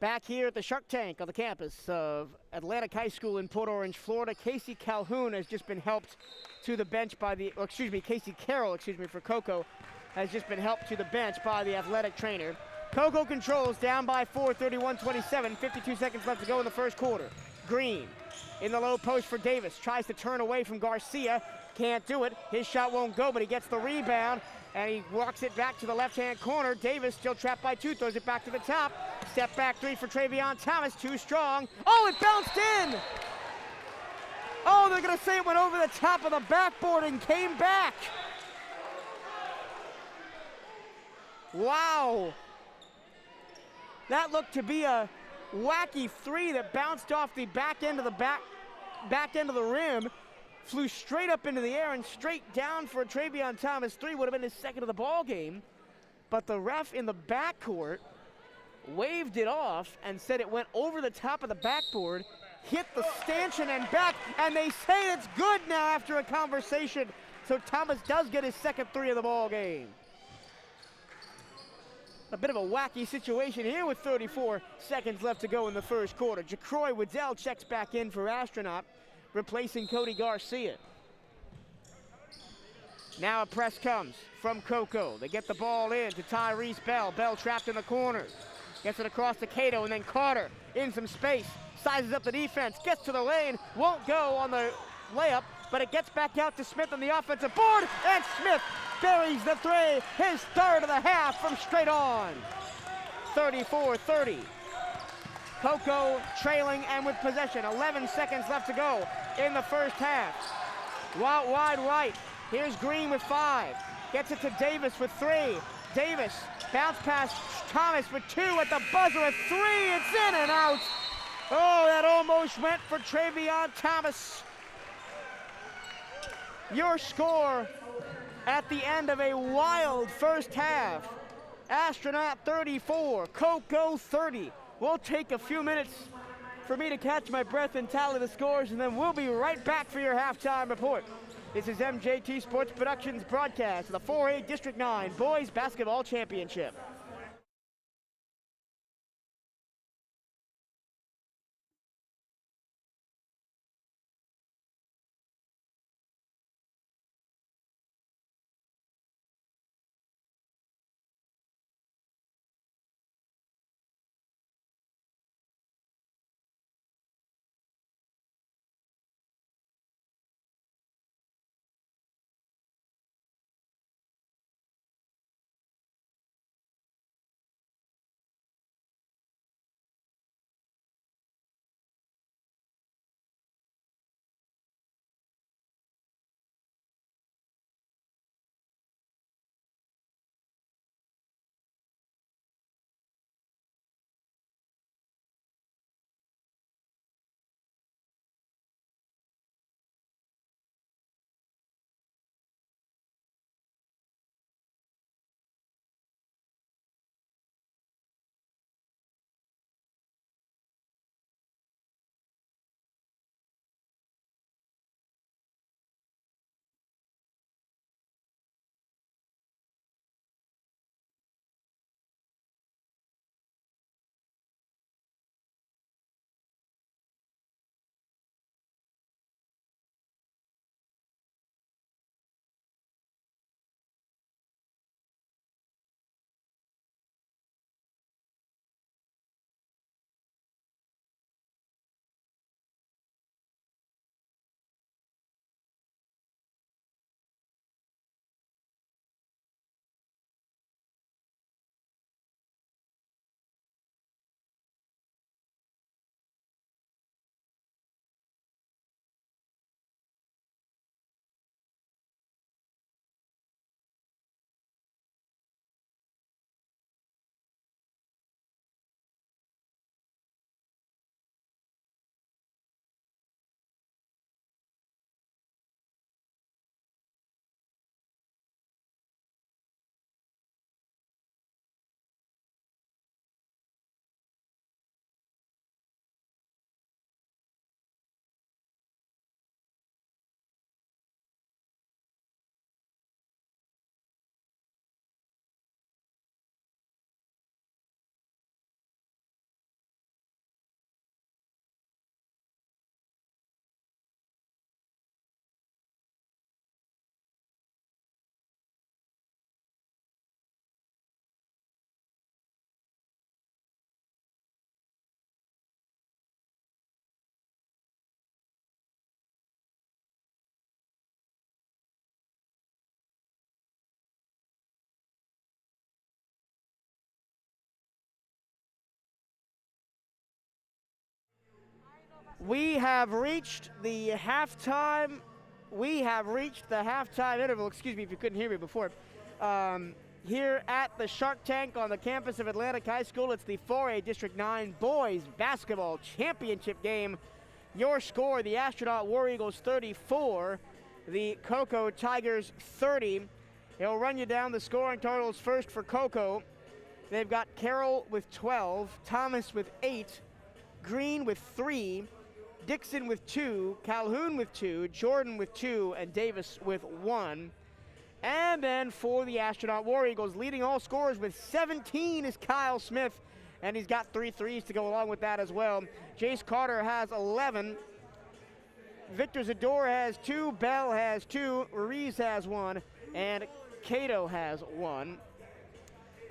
Back here at the Shark Tank on the campus of Atlantic High School in Port Orange, Florida, Casey Calhoun has just been helped to the bench by the, Casey Carroll, for Cocoa, has just been helped to the bench by the athletic trainer. Cocoa controls down by 4, 31-27, 52 seconds left to go in the first quarter. Green in the low post for Davis, tries to turn away from Garcia, can't do it. His shot won't go, but he gets the rebound, and he walks it back to the left-hand corner. Davis, still trapped by 2, throws it back to the top. Step back 3 for Travion Thomas, too strong. Oh, it bounced in! Oh, they're gonna say it went over the top of the backboard and came back. Wow. That looked to be a wacky 3 that bounced off the back end of the rim, flew straight up into the air and straight down for a Travion Thomas 3. Would have been his second of the ball game, but the ref in the backcourt waved it off and said it went over the top of the backboard, hit the stanchion and back, and they say it's good now after a conversation. So Thomas does get his second 3 of the ball game. A bit of a wacky situation here with 34 seconds left to go in the first quarter. Jacroy Waddell checks back in for Astronaut, replacing Cody Garcia. Now a press comes from Cocoa. They get the ball in to Tyrese Bell. Bell trapped in the corner. Gets it across to Cato, and then Carter in some space. Sizes up the defense, gets to the lane, won't go on the layup, but it gets back out to Smith on the offensive board, and Smith buries the 3, his third of the half from straight on. 34-30. Cocoa trailing and with possession. 11 seconds left to go in the first half. Wide right. Here's Green with 5. Gets it to Davis with 3. Davis, bounce pass Thomas with 2 at the buzzer with 3. It's in and out. Oh, that almost went for Travion Thomas. Your score at the end of a wild first half. Astronaut 34, Cocoa 30. We'll take a few minutes for me to catch my breath and tally the scores, and then we'll be right back for your halftime report. This is MJT Sports Productions broadcast of the 4A District 9 Boys Basketball Championship. We have reached the halftime. We have reached the halftime interval. Excuse me if you couldn't hear me before. Here at the Shark Tank on the campus of Atlantic High School, it's the 4A District 9 Boys Basketball Championship game. Your score, the Astronaut War Eagles 34, the Cocoa Tigers 30. He'll run you down the scoring totals first for Cocoa. They've got Carroll with 12, Thomas with 8, Green with 3, Dixon with 2, Calhoun with 2, Jordan with 2, and Davis with 1. And then for the Astronaut War Eagles, leading all scorers with 17 is Kyle Smith, and he's got 3 threes to go along with that as well. Jace Carter has 11. Victor Zador has 2, Bell has 2, Ruiz has 1, and Cato has 1.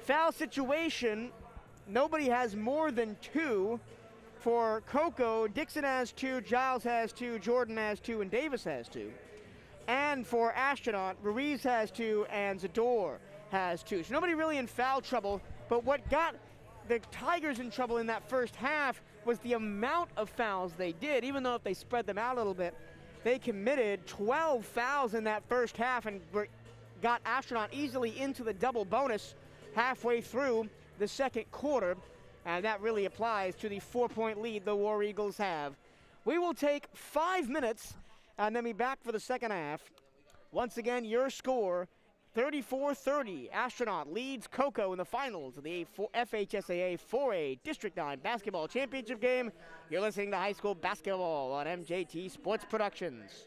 Foul situation, nobody has more than 2. For Cocoa, Dixon has 2, Giles has 2, Jordan has 2, and Davis has 2. And for Astronaut, Ruiz has 2, and Zador has 2. So nobody really in foul trouble, but what got the Tigers in trouble in that first half was the amount of fouls they did. Even though if they spread them out a little bit, they committed 12 fouls in that first half and got Astronaut easily into the double bonus halfway through the second quarter. And that really applies to the 4-point lead the War Eagles have. We will take 5 minutes and then be back for the second half. Once again, your score, 34-30. Astronaut leads Cocoa in the finals of the FHSAA 4A District 9 Basketball Championship game. You're listening to High School Basketball on MJT Sports Productions.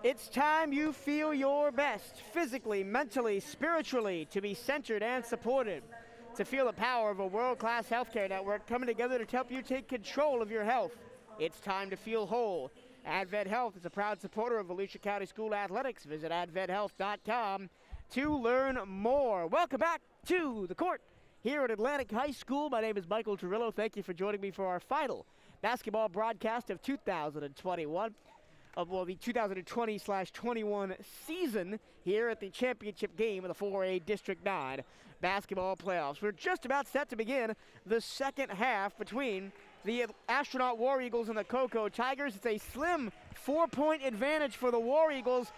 It's time you feel your best, physically, mentally, spiritually, to be centered and supported, to feel the power of a world-class healthcare network coming together to help you take control of your health. It's time to feel whole. Advent Health is a proud supporter of Volusia County School Athletics. Visit adventhealth.com to learn more. Welcome back to the court here at Atlantic High School. My name is Michael Turillo. Thank you for joining me for our final basketball broadcast of 2021. The 2020/21 season here at the championship game of the 4A District 9 basketball playoffs. We're just about set to begin the second half between the Astronaut War Eagles and the Cocoa Tigers. It's a slim 4-point advantage for the War Eagles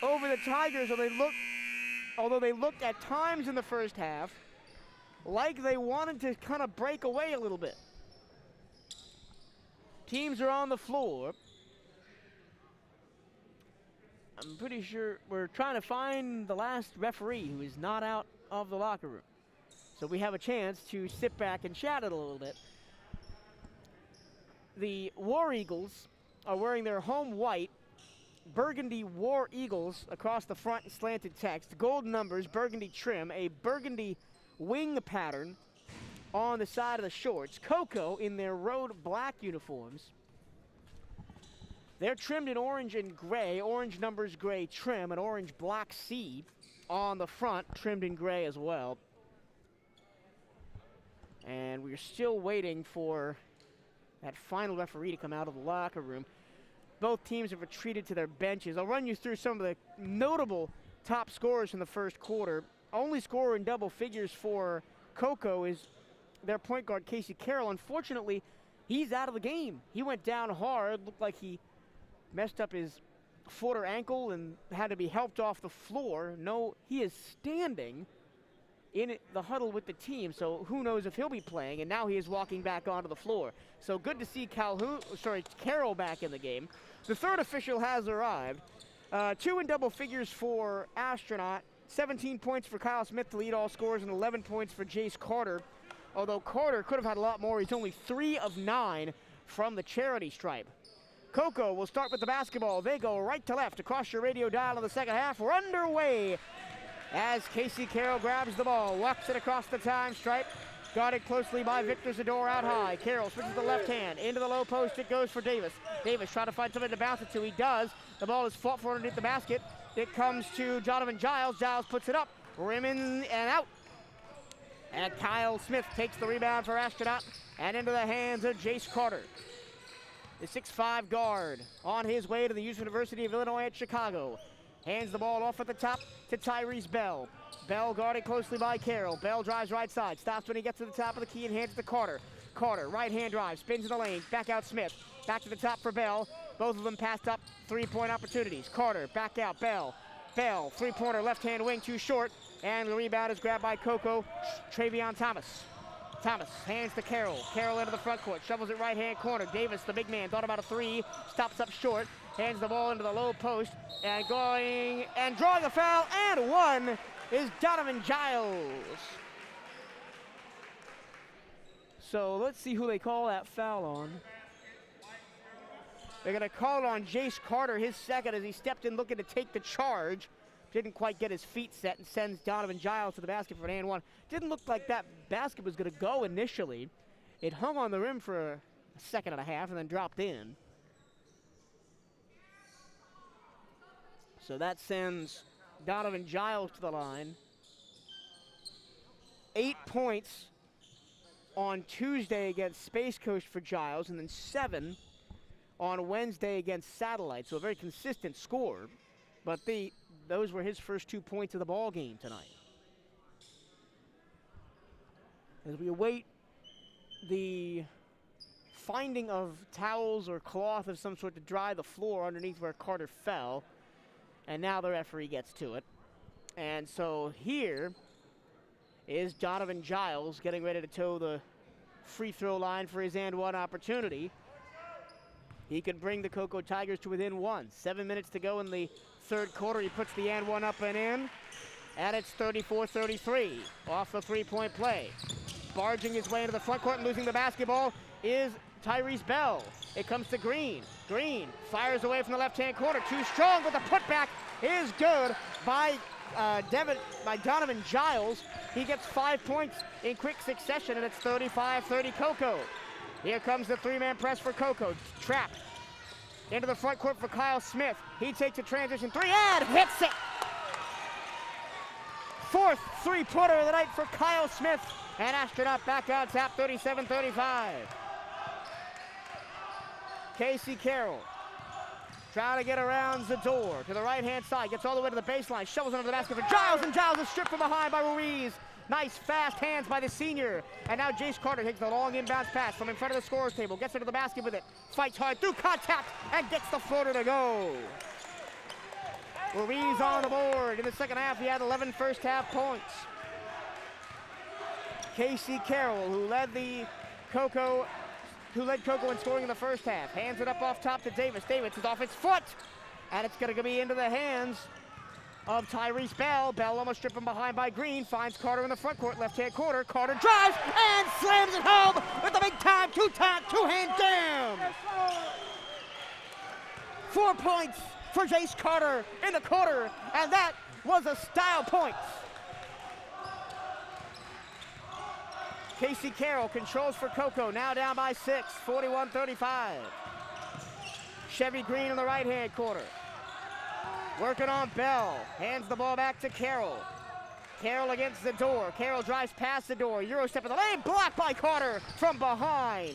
over the Tigers, although they looked at times in the first half like they wanted to kind of break away a little bit. Teams are on the floor. I'm pretty sure we're trying to find the last referee who is not out of the locker room. So we have a chance to sit back and chat it a little bit. The War Eagles are wearing their home white burgundy War Eagles across the front in slanted text, gold numbers, burgundy trim, a burgundy wing pattern on the side of the shorts. Cocoa in their road black uniforms. They're trimmed in orange and gray, orange numbers, gray trim, and orange block C on the front, trimmed in gray as well. And we're still waiting for that final referee to come out of the locker room. Both teams have retreated to their benches. I'll run you through some of the notable top scorers in the first quarter. Only scorer in double figures for Cocoa is their point guard, Casey Carroll. Unfortunately, he's out of the game. He went down hard, looked like he messed up his foot or ankle and had to be helped off the floor. No, he is standing in the huddle with the team, so who knows if he'll be playing, and now he is walking back onto the floor. So good to see Carroll back in the game. The third official has arrived. 2 in double figures for Astronaut, 17 points for Kyle Smith to lead all scorers, and 11 points for Jace Carter. Although Carter could have had a lot more, he's only 3 of 9 from the charity stripe. Cocoa will start with the basketball. They go right to left across your radio dial in the second half. We're underway as Casey Carroll grabs the ball, walks it across the time stripe, guarded closely by Victor Zador out high. Carroll switches the left hand into the low post. It goes for Davis. Davis trying to find something to bounce it to. He does. The ball is fought for underneath the basket. It comes to Donovan Giles. Giles puts it up, rim in and out. And Kyle Smith takes the rebound for Astronaut and into the hands of Jace Carter. The 6'5" guard on his way to the University of Illinois at Chicago. Hands the ball off at the top to Tyrese Bell. Bell guarded closely by Carroll. Bell drives right side, stops when he gets to the top of the key and hands it to Carter. Carter, right hand drive, spins in the lane, back out Smith. Back to the top for Bell. Both of them passed up three-point opportunities. Carter, back out, Bell. Bell, three-pointer, left-hand wing, too short. And the rebound is grabbed by Cocoa, Travion Thomas. Thomas hands to Carroll. Carroll into the front court, shovels it right-hand corner. Davis, the big man, thought about a three, stops up short, hands the ball into the low post, and drawing a foul, and one is Donovan Giles. So let's see who they call that foul on. They're going to call it on Jace Carter, his second, as he stepped in looking to take the charge. Didn't quite get his feet set and sends Donovan Giles to the basket for an and one. Didn't look like that basket was going to go initially. It hung on the rim for a second and a half and then dropped in. So that sends Donovan Giles to the line. 8 points on Tuesday against Space Coast for Giles, and then 7 on Wednesday against Satellite. So a very consistent score, but those were his first 2 points of the ball game tonight. As we await the finding of towels or cloth of some sort to dry the floor underneath where Carter fell, and now the referee gets to it. And so here is Donovan Giles getting ready to toe the free throw line for his and one opportunity. He could bring the Cocoa Tigers to within one. 7 minutes to go in the third quarter. He puts the and one up and in, and it's 34-33 off the three-point play. Barging his way into the front court and losing the basketball is Tyrese Bell. It comes to Green. Green fires away from the left-hand corner. Too strong, but the putback is good by Donovan Giles. He gets 5 points in quick succession, and it's 35-30 Cocoa. Here comes the three-man press for Cocoa. Trapped into the front court for Kyle Smith. He takes a transition three and hits it. Fourth three-pointer of the night for Kyle Smith. And Astronaut back on top, 37-35. Casey Carroll trying to get around Zador to the right-hand side. Gets all the way to the baseline. Shovels under the basket for Giles, and Giles is stripped from behind by Ruiz. Nice fast hands by the senior. And now Jace Carter takes the long inbounds pass from in front of the scorer's table. Gets into the basket with it. Fights hard through contact and gets the floater to go. Ruiz on the board. In the second half, he had 11 first-half points. Casey Carroll, who led Cocoa in scoring in the first half, hands it up off top to Davis. Davis is off its foot, and it's going to be into the hands of Tyrese Bell. Bell almost stripped from behind by Green. Finds Carter in the front court, left-hand corner. Carter drives and slams it home with the big-time two-hand jam. 4 points for Jace Carter in the quarter, and that was a style point. Casey Carroll controls for Cocoa, now down by 6, 41-35. Chevy Green in the right-hand corner. Working on Bell, hands the ball back to Carroll. Carroll against the door. Carroll drives past the door. Euro step in the lane, blocked by Carter from behind.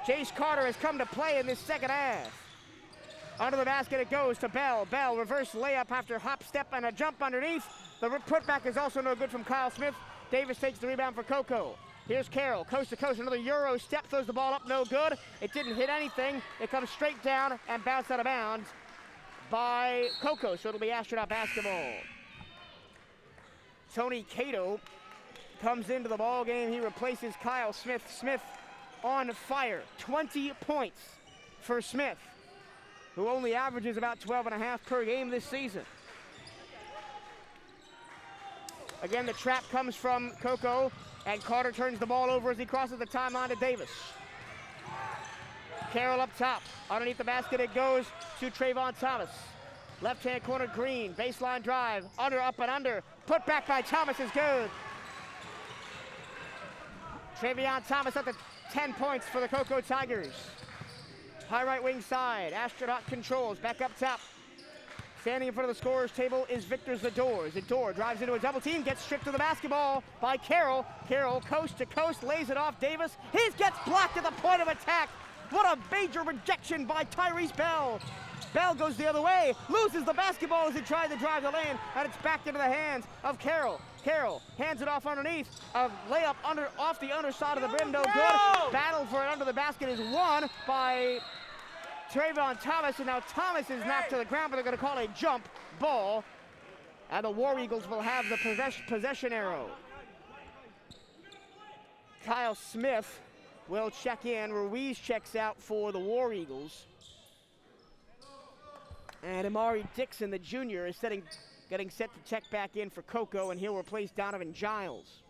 Jace Carter has come to play in this second half. Under the basket it goes to Bell. Bell, reverse layup after hop, step, and a jump underneath. The putback is also no good from Kyle Smith. Davis takes the rebound for Cocoa. Here's Carroll, coast to coast, another Euro step, throws the ball up, no good. It didn't hit anything. It comes straight down and bounced out of bounds by Cocoa, so it'll be Astronaut basketball. Tony Cato comes into the ball game. He replaces Kyle Smith. Smith on fire, 20 points for Smith, who only averages about 12.5 per game this season. Again, the trap comes from Cocoa, and Carter turns the ball over as he crosses the timeline to Davis. Carroll up top. Underneath the basket it goes to Trayvon Thomas. Left-hand corner, Green. Baseline drive. Under, up, and under. Put back by Thomas is good. Trayvon Thomas up to 10 points for the Cocoa Tigers. High right wing side. Astronaut controls. Back up top. Standing in front of the scorer's table is Victor Zador. Zador drives into a double team, gets stripped to the basketball by Carroll. Carroll coast to coast, lays it off Davis. He gets blocked at the point of attack. What a major rejection by Tyrese Bell. Bell goes the other way, loses the basketball as he tried to drive the lane, and it's back into the hands of Carroll. Carroll hands it off underneath. A layup off the underside of the rim, no good. Battle for it under the basket is won by Trayvon Thomas, and now Thomas is knocked to the ground, but they're going to call a jump ball, and the War Eagles will have the possession arrow. Kyle Smith will check in. Ruiz checks out for the War Eagles. And Amari Dixon, the junior, is getting set to check back in for Cocoa, and he'll replace Donovan Giles.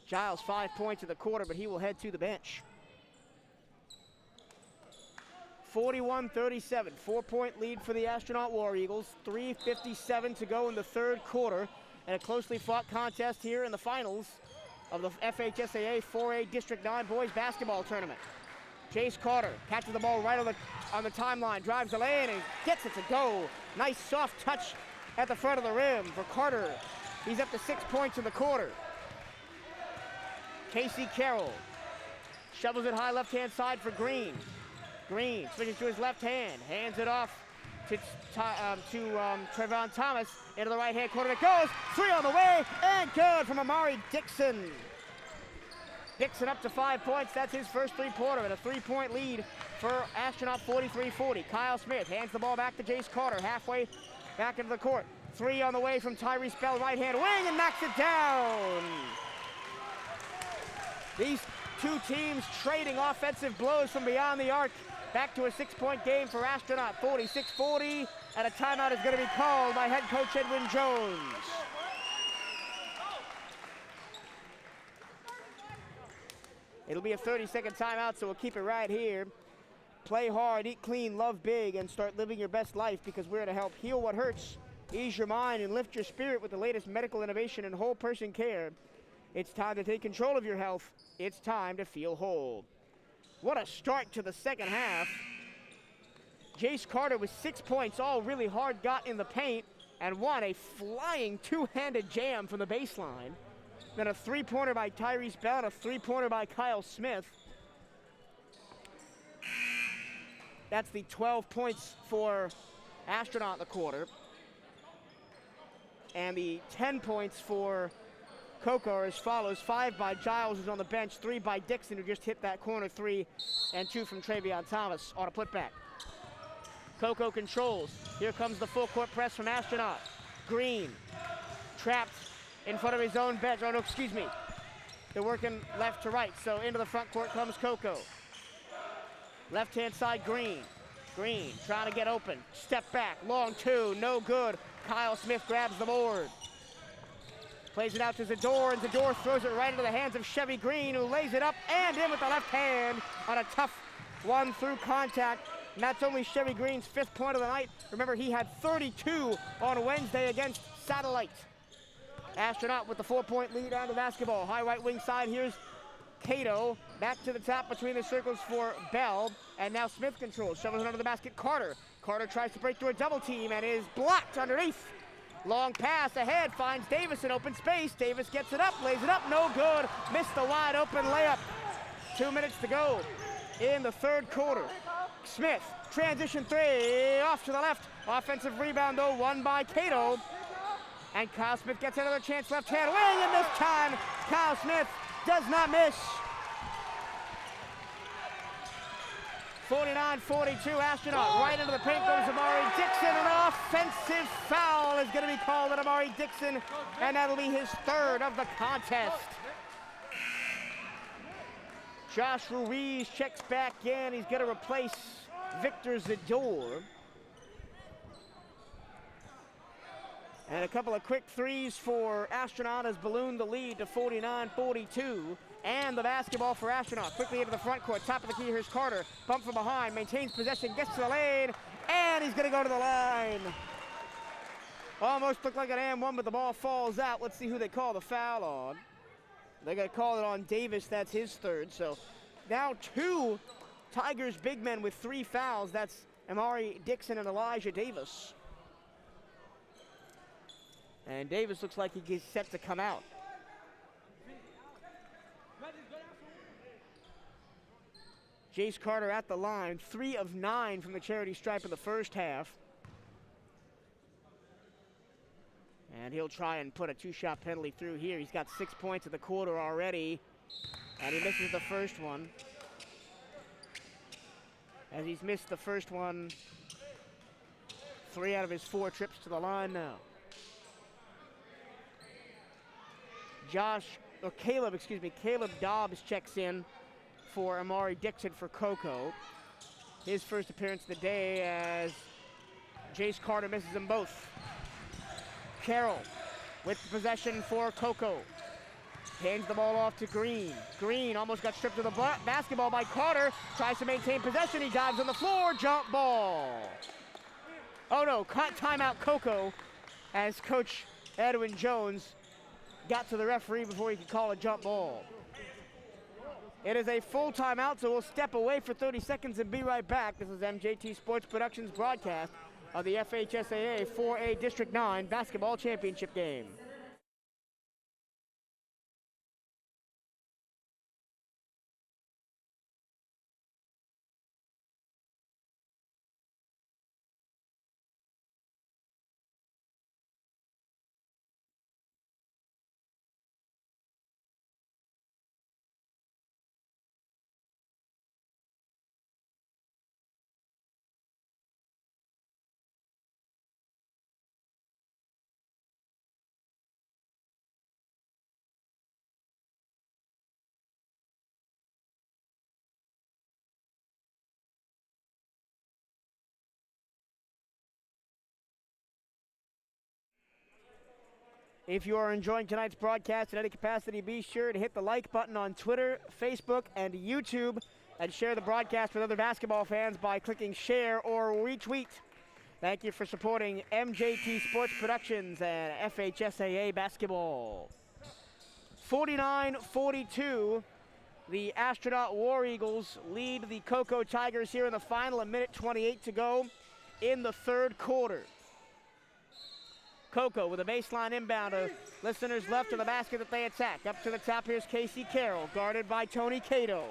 Giles 5 points in the quarter, but he will head to the bench. 41-37, 4-point lead for the Astronaut War Eagles. 3:57 to go in the third quarter, and a closely fought contest here in the finals of the FHSAA 4A District 9 Boys Basketball Tournament. Jace Carter catches the ball right on the timeline, drives the lane, and gets it to go. Nice soft touch at the front of the rim for Carter. He's up to 6 points in the quarter. Casey Carroll shovels it high left-hand side for Green. Green switches to his left hand, hands it off to Trayvon Thomas. Into the right-hand corner it goes. 3 on the way, and good from Amari Dixon. Dixon up to 5 points. That's his first three-pointer, and a 3-point lead for Astronaut 43-40. Kyle Smith hands the ball back to Jace Carter, halfway back into the court. 3 on the way from Tyrese Bell, right-hand wing, and knocks it down. These two teams trading offensive blows from beyond the arc. Back to a 6-point game for Astronaut, 46-40, and a timeout is going to be called by head coach Edwin Jones. It'll be a 30-second timeout, so we'll keep it right here. Play hard, eat clean, love big, and start living your best life, because we're to help heal what hurts, ease your mind, and lift your spirit with the latest medical innovation and whole person care. It's time to take control of your health. It's time to feel whole. What a start to the second half. Jace Carter with 6 points, all really hard got in the paint, and won a flying two-handed jam from the baseline. Then a three-pointer by Tyrese Bell and a three-pointer by Kyle Smith. That's the 12 points for Astronaut in the quarter. And the 10 points for Coco are as follows. 5 by Giles, who's on the bench. 3 by Dixon, who just hit that corner 3. And 2 from Travion Thomas on a putback. Coco controls. Here comes the full court press from Astronaut. Green, trapped in front of his own bench. Oh, no, excuse me. They're working left to right, so into the front court comes Coco. Left-hand side, Green. Green trying to get open. Step back, long two, no good. Kyle Smith grabs the board. Plays it out to Zador, and Zador throws it right into the hands of Chevy Green, who lays it up and in with the left hand on a tough one through contact. And that's only Chevy Green's 5th point of the night. Remember, he had 32 on Wednesday against Satellite. Astronaut with the 4-point lead on the basketball. High right wing side, here's Cato. Back to the top between the circles for Bell. And now Smith controls, shovels it under the basket. Carter. Carter tries to break through a double team and is blocked underneath. Long pass ahead, finds Davis in open space. Davis gets it up, lays it up, no good. Missed the wide open layup. 2 minutes to go in the third quarter. Smith, transition 3, off to the left. Offensive rebound though, won by Cato. And Kyle Smith gets another chance, left hand wing, and this time Kyle Smith does not miss. 49-42, Astronaut. Right into the paint goes Amari Dixon. An offensive foul is going to be called on Amari Dixon, and that'll be his 3rd of the contest. Josh Ruiz checks back in. He's going to replace Victor Zador. And a couple of quick threes for Astronaut has ballooned the lead to 49-42. And the basketball for Astronaut. Quickly into the front court. Top of the key, here's Carter. Bump from behind, maintains possession, gets to the lane, and he's going to go to the line. Almost looked like an and one, but the ball falls out. Let's see who they call the foul on. They're going to call it on Davis. That's his 3rd. So now 2 Tigers big men with 3 fouls. That's Amari Dixon and Elijah Davis. And Davis looks like he's set to come out. Jace Carter at the line, 3 of 9 from the charity stripe in the first half. And he'll try and put a 2-shot penalty through here. He's got 6 points in the quarter already, and he misses the first one. As he's missed the first one, 3 out of his 4 trips to the line now. Caleb Dobbs checks in for Amari Dixon for Coco. His first appearance of the day as Jace Carter misses them both. Carroll with the possession for Coco. Hands the ball off to Green. Green almost got stripped of the basketball by Carter. Tries to maintain possession. He dives on the floor. Jump ball. Oh no, timeout Coco, as Coach Edwin Jones got to the referee before he could call a jump ball. It is a full timeout, so we'll step away for 30 seconds and be right back. This is MJT Sports Productions broadcast of the FHSAA 4A District 9 Basketball Championship game. If you are enjoying tonight's broadcast in any capacity, be sure to hit the like button on Twitter, Facebook, and YouTube, and share the broadcast with other basketball fans by clicking share or retweet. Thank you for supporting MJT Sports Productions and FHSAA basketball. 49-42, the Astronaut War Eagles lead the Cocoa Tigers here in the final, a minute 28 to go in the third quarter. Cocoa with a baseline inbound of listeners left to the basket that they attack. Up to the top, here's Casey Carroll, guarded by Tony Cato.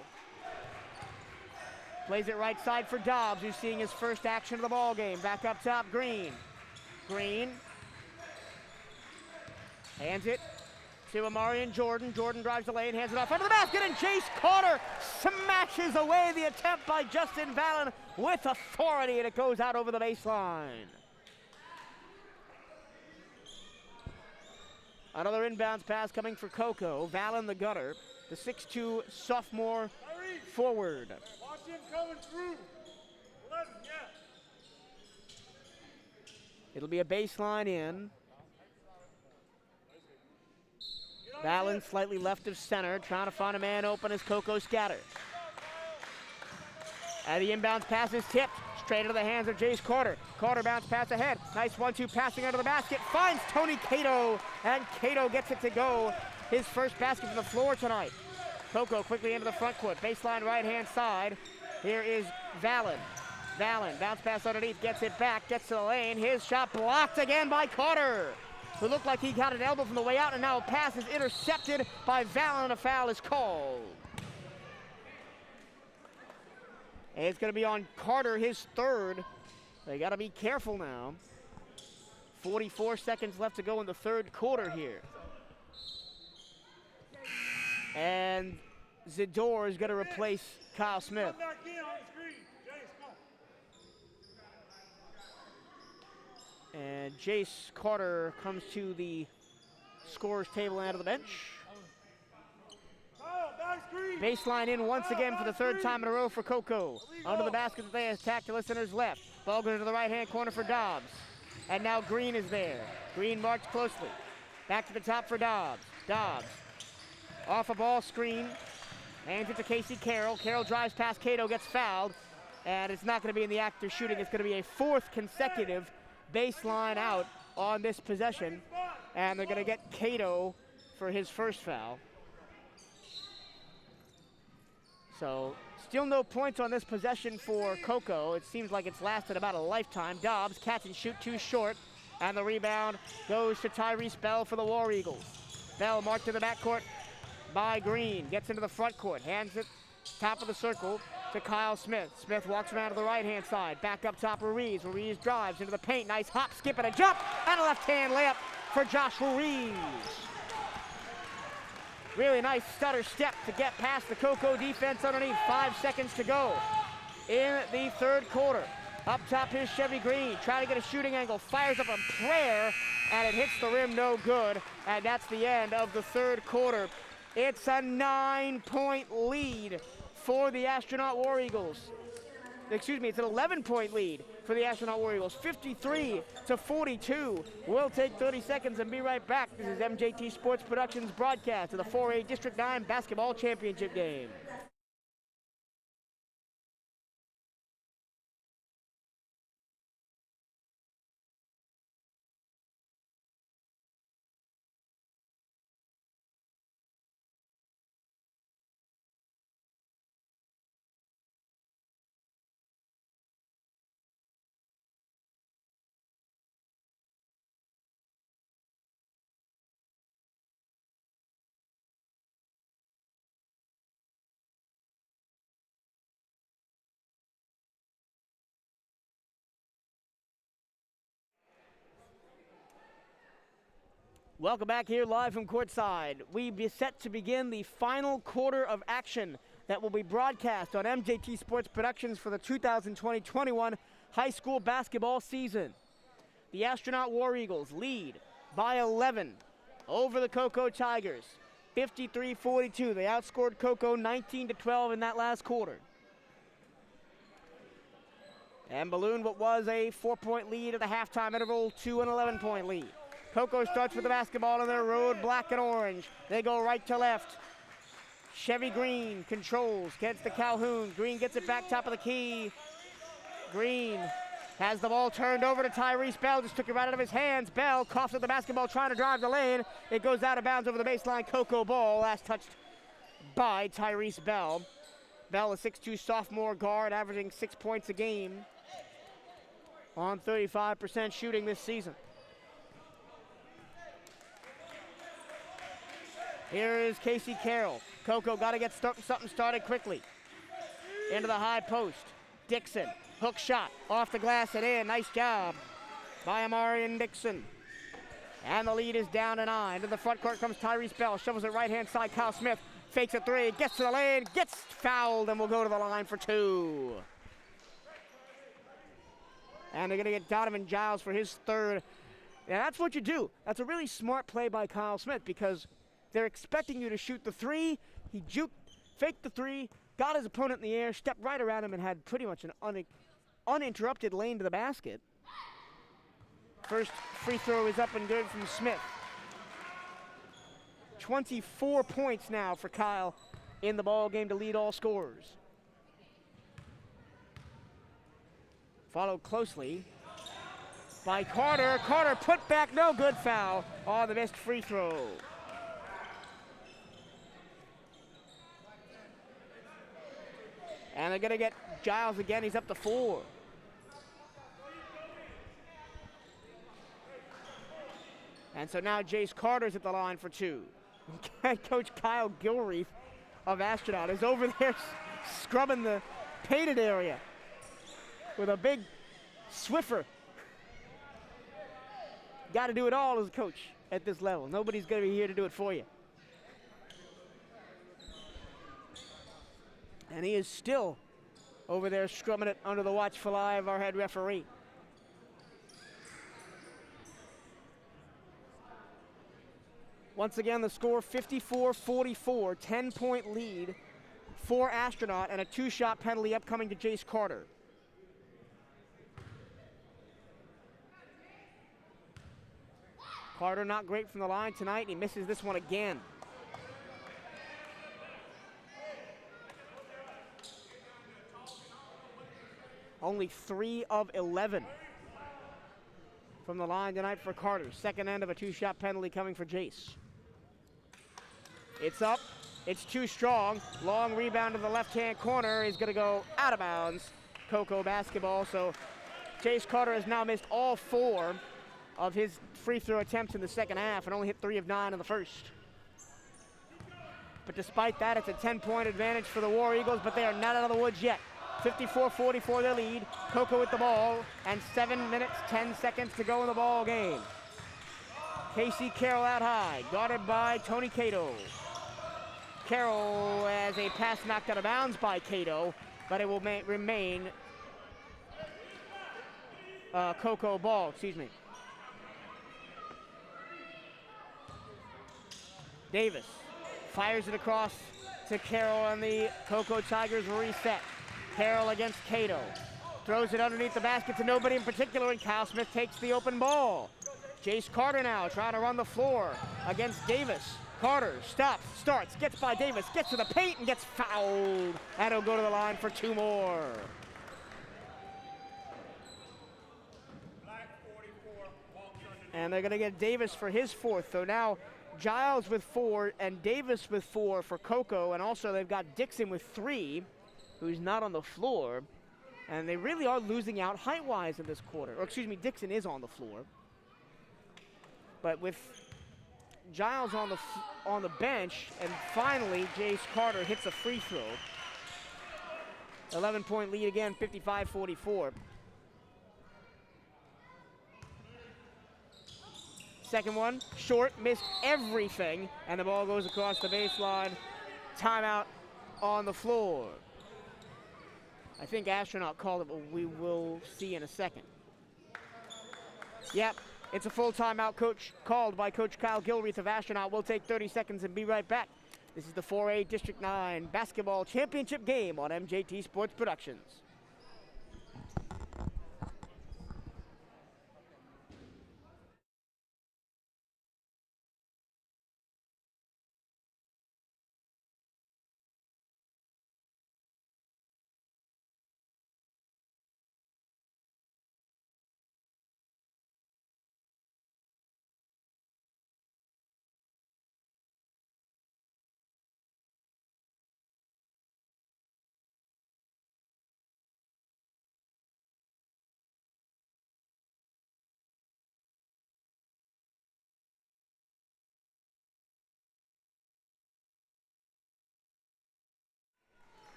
Plays it right side for Dobbs, who's seeing his first action of the ball game. Back up top, Green. Green hands it to Amarian Jordan. Jordan drives the lane, hands it off under the basket, and Jace Carter smashes away the attempt by Justin Vallon with authority, and it goes out over the baseline. Another inbounds pass coming for Cocoa. Vallon the gutter, the 6'2 sophomore forward. Watch him coming through. 11, yeah. It'll be a baseline in. Vallon slightly left of center, trying to find a man open as Cocoa scatters. And the inbounds pass is tipped straight into the hands of Jace Carter. Carter bounce pass ahead. Nice 1-2 passing under the basket. Finds Tony Cato, and Cato gets it to go. His first basket from the floor tonight. Cocoa quickly into the front court. Baseline right-hand side. Here is Vallon. Vallon, bounce pass underneath, gets it back, gets to the lane. His shot blocked again by Carter, who looked like he got an elbow from the way out, and now a pass is intercepted by Vallon, and a foul is called. And it's going to be on Carter, his third. They got to be careful now. 44 seconds left to go in the third quarter here. And Zador is going to replace Kyle Smith. Come back in on the screen. Jace, come. And Jace Carter comes to the scorer's table out of the bench. Baseline in once again for the third time in a row for Cocoa. Under the basket that they attack to listeners left. Ball goes to the right-hand corner for Dobbs. And now Green is there. Green marked closely. Back to the top for Dobbs. Dobbs off a ball screen. Hands it to Casey Carroll. Carroll drives past Cato, gets fouled. And it's not going to be in the act of shooting. It's going to be a fourth consecutive baseline out on this possession. And they're going to get Cato for his first foul. So still no points on this possession for Cocoa. It seems like it's lasted about a lifetime. Dobbs catch and shoot too short. And the rebound goes to Tyrese Bell for the War Eagles. Bell marked to the backcourt by Green. Gets into the front court. Hands it top of the circle to Kyle Smith. Smith walks around to the right-hand side. Back up top Ruiz. Ruiz drives into the paint. Nice hop, skip, and a jump. And a left-hand layup for Josh Ruiz. Really nice stutter step to get past the Cocoa defense underneath. 5 seconds to go in the third quarter. Up top, here's Chevy Green. Trying to get a shooting angle. Fires up a prayer, and it hits the rim no good. And that's the end of the third quarter. It's a 9-point lead for the Astronaut War Eagles. Excuse me, it's an 11-point lead for the Astronaut War Eagles, 53-42. We'll take 30 seconds and be right back. This is MJT Sports Productions broadcast of the 4A District 9 Basketball Championship game. Welcome back here live from courtside. We be set to begin the final quarter of action that will be broadcast on MJT Sports Productions for the 2020-21 high school basketball season. The Astronaut War Eagles lead by 11 over the Cocoa Tigers, 53-42. They outscored Cocoa 19-12 in that last quarter. And ballooned what was a 4-point lead at the halftime interval to an 11-point lead. Cocoa starts with the basketball in their road, black and orange. They go right to left. Chevy Green controls, gets to Calhoun. Green gets it back top of the key. Green has the ball turned over to Tyrese Bell, just took it right out of his hands. Bell coughs at the basketball, trying to drive the lane. It goes out of bounds over the baseline. Cocoa ball, last touched by Tyrese Bell. Bell, a 6'2" sophomore guard, averaging 6 points a game on 35% shooting this season. Here is Casey Carroll. Cocoa got to get something started quickly. Into the high post. Dixon, hook shot, off the glass and in. Nice job by Amarian Dixon. And the lead is down to 9. To the front court comes Tyrese Bell. Shovels it right-hand side. Kyle Smith fakes a three, gets to the lane, gets fouled, and will go to the line for 2. And they're going to get Donovan Giles for his 3rd. And that's what you do. That's a really smart play by Kyle Smith, because they're expecting you to shoot the 3. He juked, faked the 3, got his opponent in the air, stepped right around him, and had pretty much an uninterrupted lane to the basket. First free throw is up and good from Smith. 24 points now for Kyle in the ball game to lead all scorers. Followed closely by Carter. Carter put back, no good, foul on the missed free throw. And they're going to get Giles again. He's up to 4. And so now Jace Carter's at the line for 2. Coach Kyle Gilreath of Astronaut is over there scrubbing the painted area with a big Swiffer. Got to do it all as a coach at this level. Nobody's going to be here to do it for you. And he is still over there scrubbing it under the watchful eye of our head referee. Once again, the score 54-44, 10-point lead for Astronaut, and a 2-shot penalty upcoming to Jace Carter. Carter not great from the line tonight. He misses this one again. Only 3 of 11 from the line tonight for Carter. Second end of a 2-shot penalty coming for Jace. It's up. It's too strong. Long rebound to the left-hand corner. He's going to go out of bounds. Cocoa basketball. So Jace Carter has now missed all 4 of his free throw attempts in the second half and only hit 3 of 9 in the first. But despite that, it's a 10-point advantage for the War Eagles, but they are not out of the woods yet. 54-44 their lead. Cocoa with the ball, and 7 minutes, 10 seconds to go in the ball game. Casey Carroll out high, guarded by Tony Cato. Carroll has a pass knocked out of bounds by Cato, but it will remain Cocoa ball, excuse me. Davis fires it across to Carroll, and the Cocoa Tigers reset. Carroll against Cato. Throws it underneath the basket to nobody in particular, and Kyle Smith takes the open ball. Jace Carter now trying to run the floor against Davis. Carter stops, starts, gets by Davis, gets to the paint, and gets fouled. And he'll go to the line for 2 more. And they're going to get Davis for his 4th. So now Giles with 4 and Davis with 4 for Cocoa. And also they've got Dixon with 3, who's not on the floor. And they really are losing out height-wise in this quarter. Or excuse me, Dixon is on the floor. But with Giles on the bench, and finally Jace Carter hits a free throw. 11-point lead again, 55-44. Second one, short, missed everything, and the ball goes across the baseline. Timeout on the floor. I think Astronaut called it, but we will see in a second. Yep, it's a full timeout called by Coach Kyle Gilreath of Astronaut. We'll take 30 seconds and be right back. This is the 4A District 9 basketball championship game on MJT Sports Productions.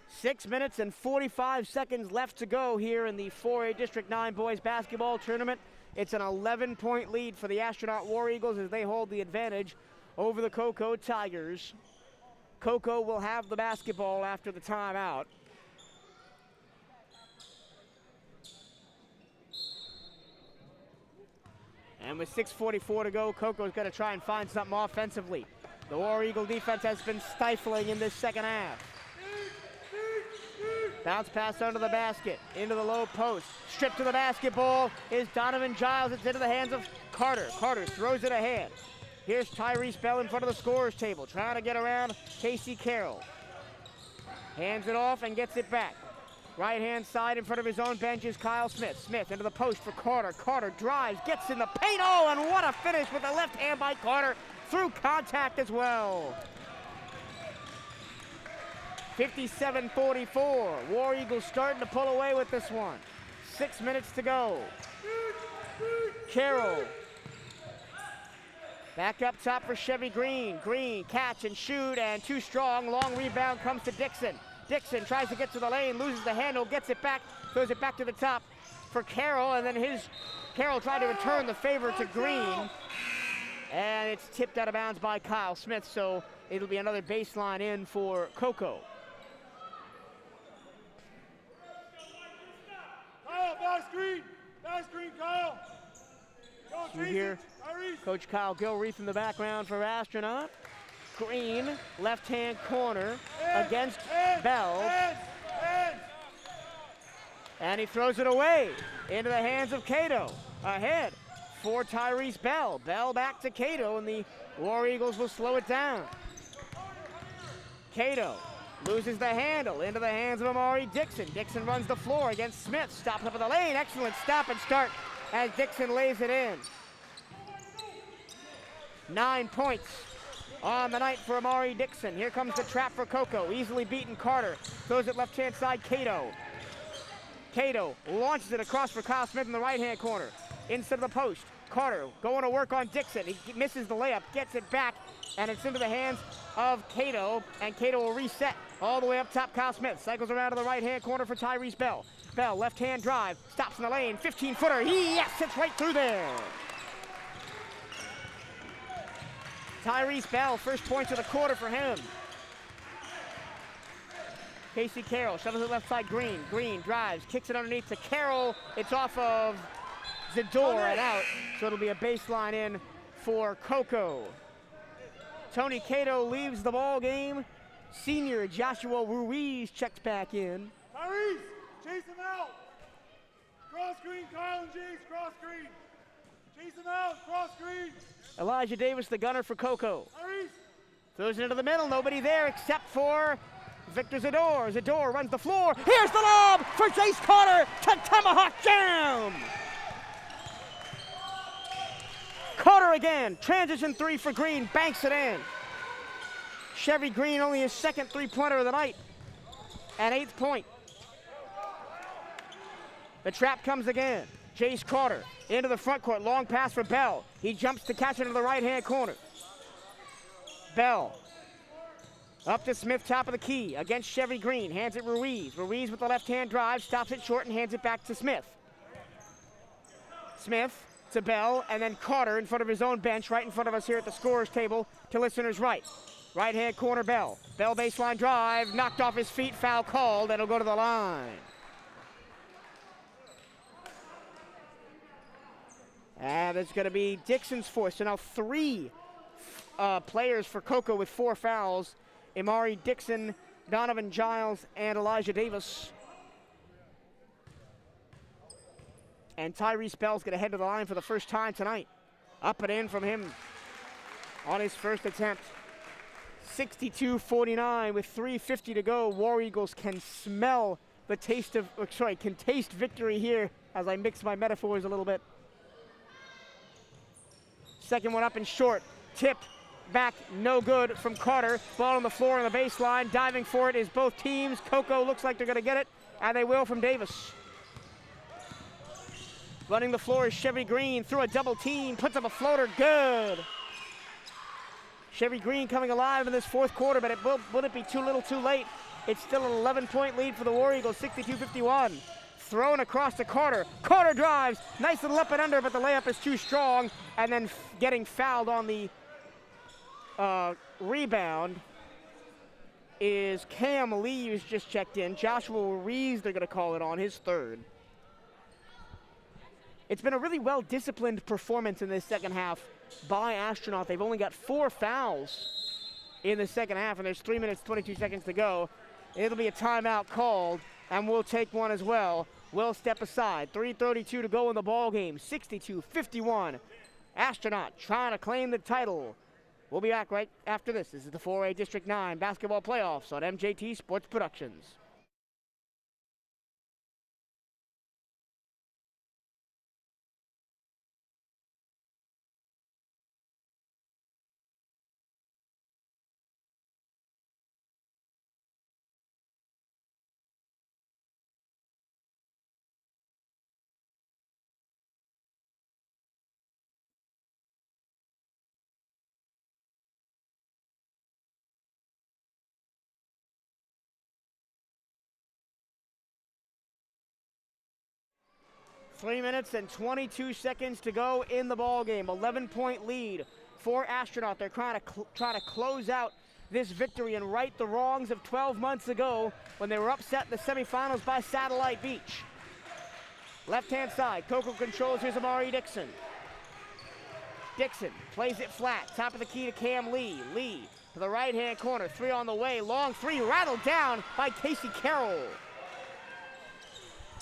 6 minutes and 45 seconds left to go here in the 4A District 9 boys basketball tournament. It's an 11-point lead for the Astronaut War Eagles as they hold the advantage over the Cocoa Tigers. Cocoa will have the basketball after the timeout. And with 6:44 to go, Cocoa's going to try and find something offensively. The War Eagle defense has been stifling in this second half. Bounce pass under the basket, into the low post. Stripped to the basketball is Donovan Giles. It's into the hands of Carter. Carter throws it ahead. Here's Tyrese Bell in front of the scorer's table, trying to get around Casey Carroll. Hands it off and gets it back. Right-hand side in front of his own bench is Kyle Smith. Smith into the post for Carter. Carter drives, gets in the paint. Oh, and what a finish with the left hand by Carter through contact as well. 57-44. War Eagles starting to pull away with this one. 6 minutes to go. Carroll. Back up top for Chevy Green. Green, catch and shoot, and too strong. Long rebound comes to Dixon. Dixon tries to get to the lane, loses the handle, gets it back, throws it back to the top for Carroll, and then Carroll tried to return the favor to Green, and it's tipped out of bounds by Kyle Smith, so it'll be another baseline in for Cocoa. Kyle, pass screen, Kyle. You hear Coach Kyle Gilreath in the background for Astronaut. Green, left-hand corner against Bell. And he throws it away into the hands of Cato. Ahead for Tyrese Bell. Bell back to Cato, and the War Eagles will slow it down. Cato loses the handle into the hands of Amari Dixon. Dixon runs the floor against Smith. Stops up in the lane. Excellent stop and start as Dixon lays it in. 9 points on the night for Amari Dixon. Here comes the trap for Cocoa. Easily beaten Carter. Throws it left-hand side, Cato. Cato launches it across for Kyle Smith in the right-hand corner. Inside of the post. Carter going to work on Dixon. He misses the layup, gets it back, and it's into the hands of Cato, and Cato will reset all the way up top. Kyle Smith cycles around to the right-hand corner for Tyrese Bell. Bell, left-hand drive, stops in the lane, 15-footer. Yes, it's right through there. Tyrese Bell, first points of the quarter for him. Casey Carroll shovels it left side, Green. Green drives, kicks it underneath to Carroll. It's off of Zador and out, so it'll be a baseline in for Cocoa. Tony Cato leaves the ball game. Senior Joshua Ruiz checks back in. Tyrese, chase him out. Cross screen, Kyle and Jace, cross screen. Chase him out, cross screen. Elijah Davis, the gunner for Cocoa. Tyrese. Throws it into the middle, nobody there except for Victor Zador. Zador runs the floor. Here's the lob for Jace Carter to tomahawk jam. Carter again, transition three for Green, banks it in. Chevy Green only his second three-pointer of the night, and 8th point. The trap comes again. Jace Carter into the front court, long pass for Bell. He jumps to catch it into the right-hand corner. Bell up to Smith, top of the key, against Chevy Green, hands it Ruiz. Ruiz with the left-hand drive, stops it short and hands it back to Smith. Smith to Bell, and then Carter in front of his own bench, right in front of us here at the scorer's table to listeners' right. Right-hand corner, Bell. Bell baseline drive, knocked off his feet, foul called, and it'll go to the line. And it's going to be Dixon's fourth. So now 3 players for Cocoa with 4 fouls. Amari Dixon, Donovan Giles, and Elijah Davis. And Tyrese Bell's going to head to the line for the first time tonight. Up and in from him on his first attempt. 62-49 with 3:50 to go. War Eagles can smell the taste of, can taste victory here as I mix my metaphors a little bit. Second one up and short. Tipped back, no good from Carter. Ball on the floor on the baseline. Diving for it is both teams. Cocoa looks like they're going to get it, and they will from Davis. Running the floor is Chevy Green through a double team. Puts up a floater, good. Chevy Green coming alive in this fourth quarter, but would it be too little too late It's still an 11-point lead for the War Eagles, 62-51. Thrown across to Carter. Carter drives. Nice little up and under, but the layup is too strong. And then getting fouled on the rebound is Cam Lee, who's just checked in. Joshua Rees, they're going to call it on, his third. It's been a really well-disciplined performance in this second half by Astronaut. They've only got 4 fouls in the second half, and there's 3 minutes, 22 seconds to go. It'll be a timeout called, and we'll take one as well. We'll step aside. 3:32 to go in the ball game. 62-51. Astronaut trying to claim the title. We'll be back right after this. This is the 4A District 9 basketball playoffs on MJT Sports Productions. Three minutes and 22 seconds to go in the ball game. 11-point lead for Astronaut. They're trying to close out this victory and right the wrongs of 12 months ago when they were upset in the semifinals by Satellite Beach. Left-hand side, Coco controls. Here's Amari Dixon. Dixon plays it flat. Top of the key to Cam Lee. Lee to the right-hand corner. 3 on the way. Long 3 rattled down by Casey Carroll.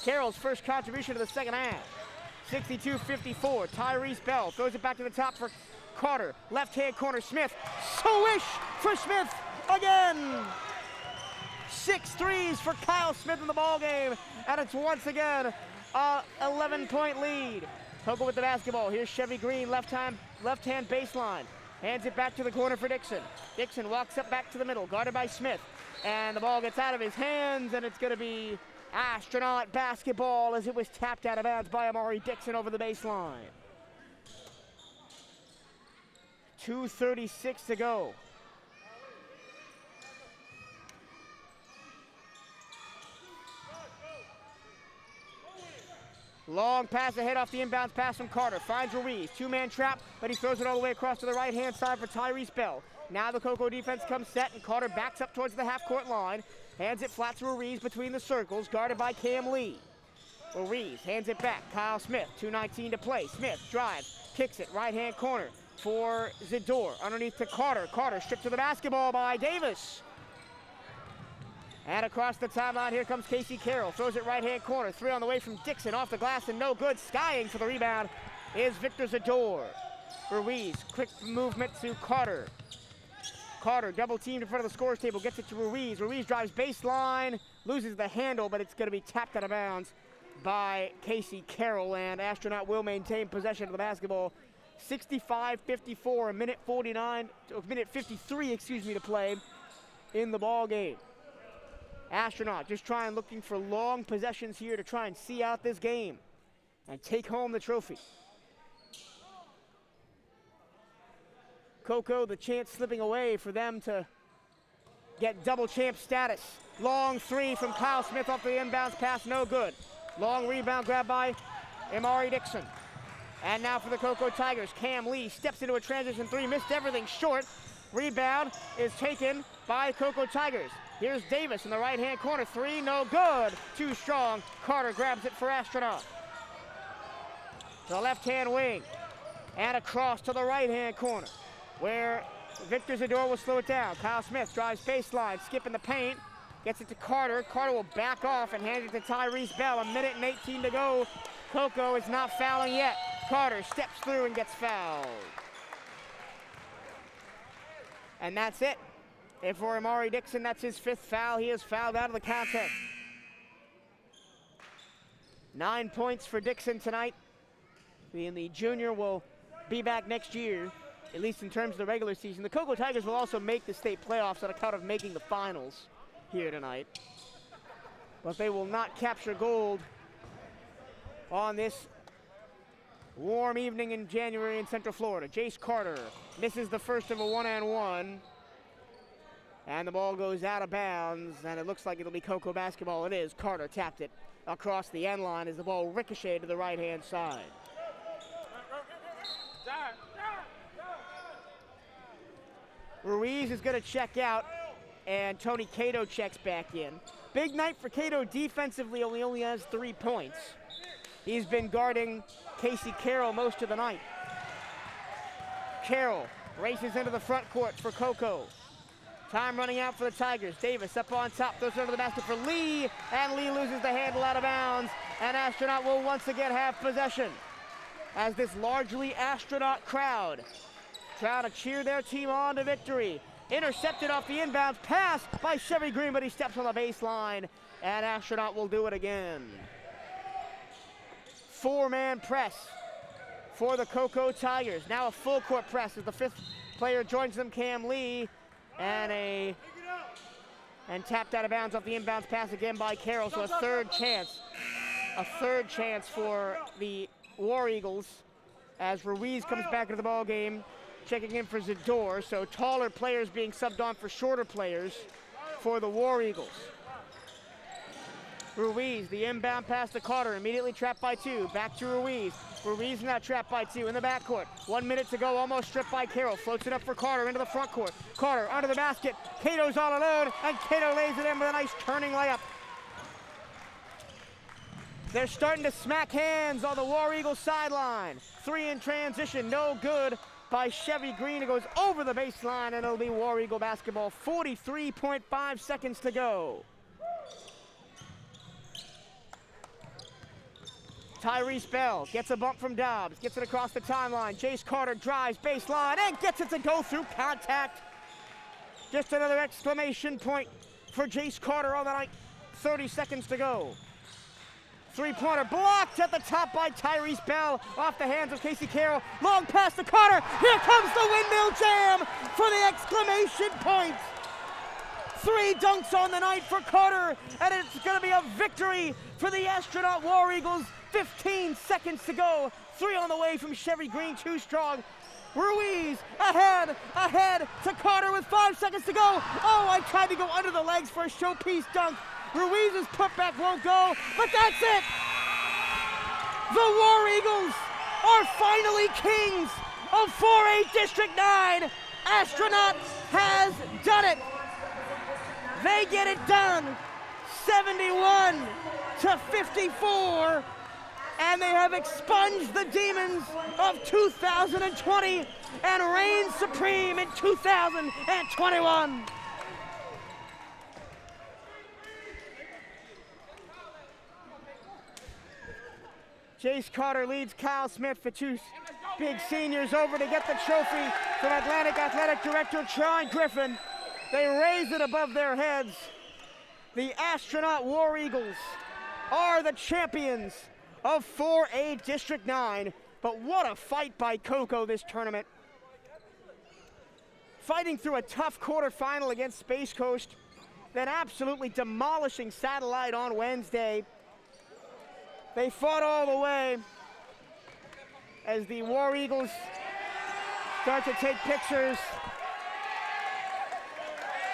Carroll's first contribution to the second half. 62-54. Tyrese Bell throws it back to the top for Carter. Left-hand corner, Smith. Swish for Smith again. 6 threes for Kyle Smith in the ball game, and it's once again a 11-point lead. Coco with the basketball. Here's Chevy Green, left-hand baseline. Hands it back to the corner for Dixon. Dixon walks up back to the middle, guarded by Smith. And the ball gets out of his hands, and it's going to be Astronaut basketball as it was tapped out of bounds by Amari Dixon over the baseline. 2:36 to go. Long pass ahead off the inbounds pass from Carter. Finds Ruiz. 2-man trap, but he throws it all the way across to the right-hand side for Tyrese Bell. Now the Coco defense comes set, and Carter backs up towards the half-court line. Hands it flat to Ruiz between the circles, guarded by Cam Lee. Ruiz hands it back. Kyle Smith, 2:19 to play. Smith drives, kicks it, right-hand corner for Zador. Underneath to Carter. Carter stripped to the basketball by Davis. And across the timeline, here comes Casey Carroll. Throws it right-hand corner. 3 on the way from Dixon. Off the glass and no good. Skying for the rebound is Victor Zador. Ruiz, quick movement to Carter. Carter, double teamed in front of the scorer's table, gets it to Ruiz. Ruiz drives baseline, loses the handle, but it's going to be tapped out of bounds by Casey Carroll, and Astronaut will maintain possession of the basketball. 65-54, a minute 53, to play in the ball game. Astronaut just looking for long possessions here to try and see out this game and take home the trophy. Coco, the chance slipping away for them to get double champ status. Long 3 from Kyle Smith off the inbounds pass, no good. Long rebound grabbed by Amari Dixon. And now for the Coco Tigers, Cam Lee steps into a transition 3, missed everything short. Rebound is taken by Coco Tigers. Here's Davis in the right-hand corner, 3, no good. Too strong. Carter grabs it for Astronaut. The left-hand wing, and across to the right-hand corner, where Victor Zador will slow it down. Kyle Smith drives baseline, skipping the paint, gets it to Carter. Carter will back off and hand it to Tyrese Bell. 1:18 to go. Coco is not fouling yet. Carter steps through and gets fouled. And that's it. And for Amari Dixon, that's his 5th foul. He is fouled out of the contest. 9 points for Dixon tonight. And the junior will be back next year, at least in terms of the regular season. The Coco Tigers will also make the state playoffs on account of making the finals here tonight. But they will not capture gold on this warm evening in January in Central Florida. Jace Carter misses the first of a 1-on-1. And the ball goes out of bounds, and it looks like it'll be Cocoa basketball. It is. Carter tapped it across the end line as the ball ricocheted to the right-hand side. Ruiz is going to check out, and Tony Cato checks back in. Big night for Cato defensively, he only has 3 points. He's been guarding Casey Carroll most of the night. Carroll races into the front court for Cocoa. Time running out for the Tigers. Davis up on top, throws it under the basket for Lee, and Lee loses the handle out of bounds, and Astronaut will once again have possession as this largely Astronaut crowd trying to cheer their team on to victory. Intercepted off the inbounds pass by Chevy Green, but he steps on the baseline, and Astronaut will do it again. 4-man press for the Cocoa Tigers. Now a full court press as the 5th player joins them, Cam Lee, and tapped out of bounds off the inbounds pass again by Carroll. So a third chance for the War Eagles as Ruiz comes back into the ball game, checking in for Zador. So taller players being subbed on for shorter players for the War Eagles. Ruiz, the inbound pass to Carter, immediately trapped by 2. Back to Ruiz. Ruiz now trapped by 2 in the backcourt. 1 minute to go, almost stripped by Carroll. Floats it up for Carter into the front court. Carter under the basket. Cato's all alone, and Cato lays it in with a nice turning layup. They're starting to smack hands on the War Eagles sideline. 3 in transition, no good by Chevy Green. It goes over the baseline, and it'll be War Eagle basketball. 43.5 seconds to go. Tyrese Bell gets a bump from Dobbs, gets it across the timeline. Jace Carter drives baseline and gets it to go through contact. Just another exclamation point for Jace Carter on the night. 30 seconds to go. 3-pointer blocked at the top by Tyrese Bell off the hands of Casey Carroll. Long pass to Carter. Here comes the windmill jam for the exclamation point. 3 dunks on the night for Carter, and it's going to be a victory for the Astronaut War Eagles. 15 seconds to go. 3 on the way from Chevy Green, too strong. Ruiz ahead to Carter with 5 seconds to go. Oh, I tried to go under the legs for a showpiece dunk. Ruiz's putback won't go, but that's it. The War Eagles are finally kings of 4A District 9. Astronaut has done it. They get it done, 71-54, and they have expunged the demons of 2020 and reigned supreme in 2021. Jace Carter leads Kyle Smith, the 2 big seniors, over to get the trophy from Atlantic Athletic Director Tron Griffin. They raise it above their heads. The Astronaut War Eagles are the champions of 4A District 9. But what a fight by Cocoa this tournament. Fighting through a tough quarterfinal against Space Coast, then absolutely demolishing Satellite on Wednesday. They fought all the way as the War Eagles start to take pictures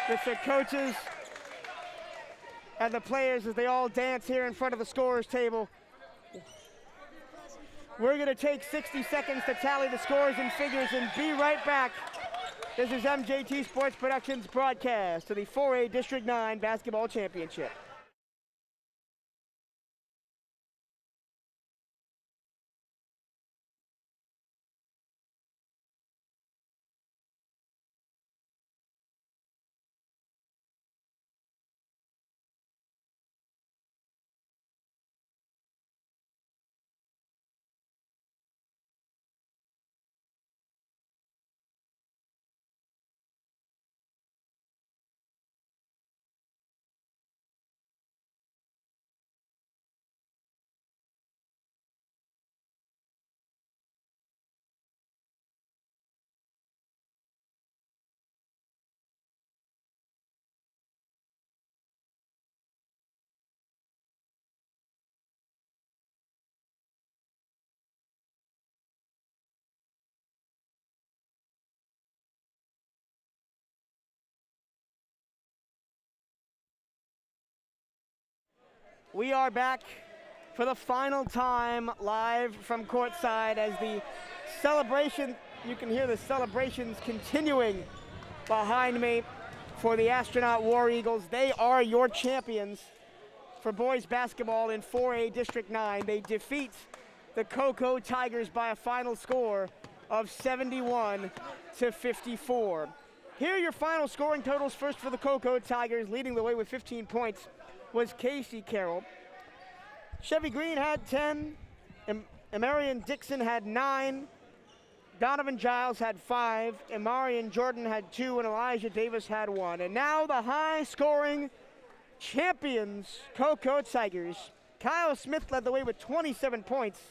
with the coaches and the players as they all dance here in front of the scorers table. We're going to take 60 seconds to tally the scores and figures and be right back. This is MJT Sports Productions broadcast to the 4A District 9 Basketball Championship. We are back for the final time live from courtside as the celebration, you can hear the celebrations continuing behind me for the Astronaut War Eagles. They are your champions for boys basketball in 4A District 9. They defeat the Cocoa Tigers by a final score of 71-54. Here are your final scoring totals. First for the Cocoa Tigers, leading the way with 15 points was Casey Carroll. Chevy Green had 10, Amarian Dixon had 9, Donovan Giles had 5, Amarian Jordan had 2, and Elijah Davis had 1. And now the high-scoring champions, Cocoa Tigers. Kyle Smith led the way with 27 points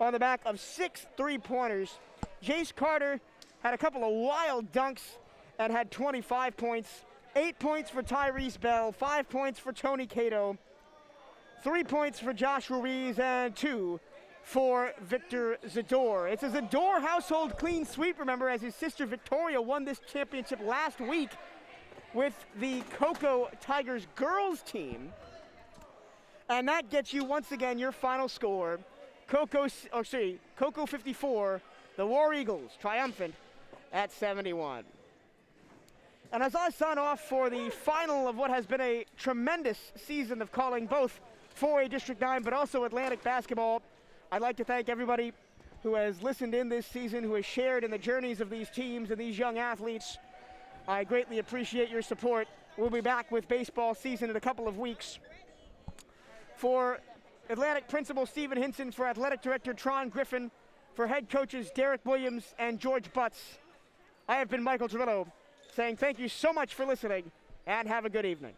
on the back of 6 3-pointers. Jace Carter had a couple of wild dunks and had 25 points. 8 points for Tyrese Bell, 5 points for Tony Cato, 3 points for Josh Ruiz, and 2 for Victor Zador. It's a Zador household clean sweep, remember, as his sister Victoria won this championship last week with the Cocoa Tigers girls team. And that gets you, once again, your final score. Cocoa 54, the War Eagles triumphant at 71. And as I sign off for the final of what has been a tremendous season of calling both 4A District 9 but also Atlantic basketball, I'd like to thank everybody who has listened in this season, who has shared in the journeys of these teams and these young athletes. I greatly appreciate your support. We'll be back with baseball season in a couple of weeks. For Atlantic Principal Stephen Hinson, for Athletic Director Tron Griffin, for head coaches Derek Williams and George Butts, I have been Michael Trillo saying thank you so much for listening and have a good evening.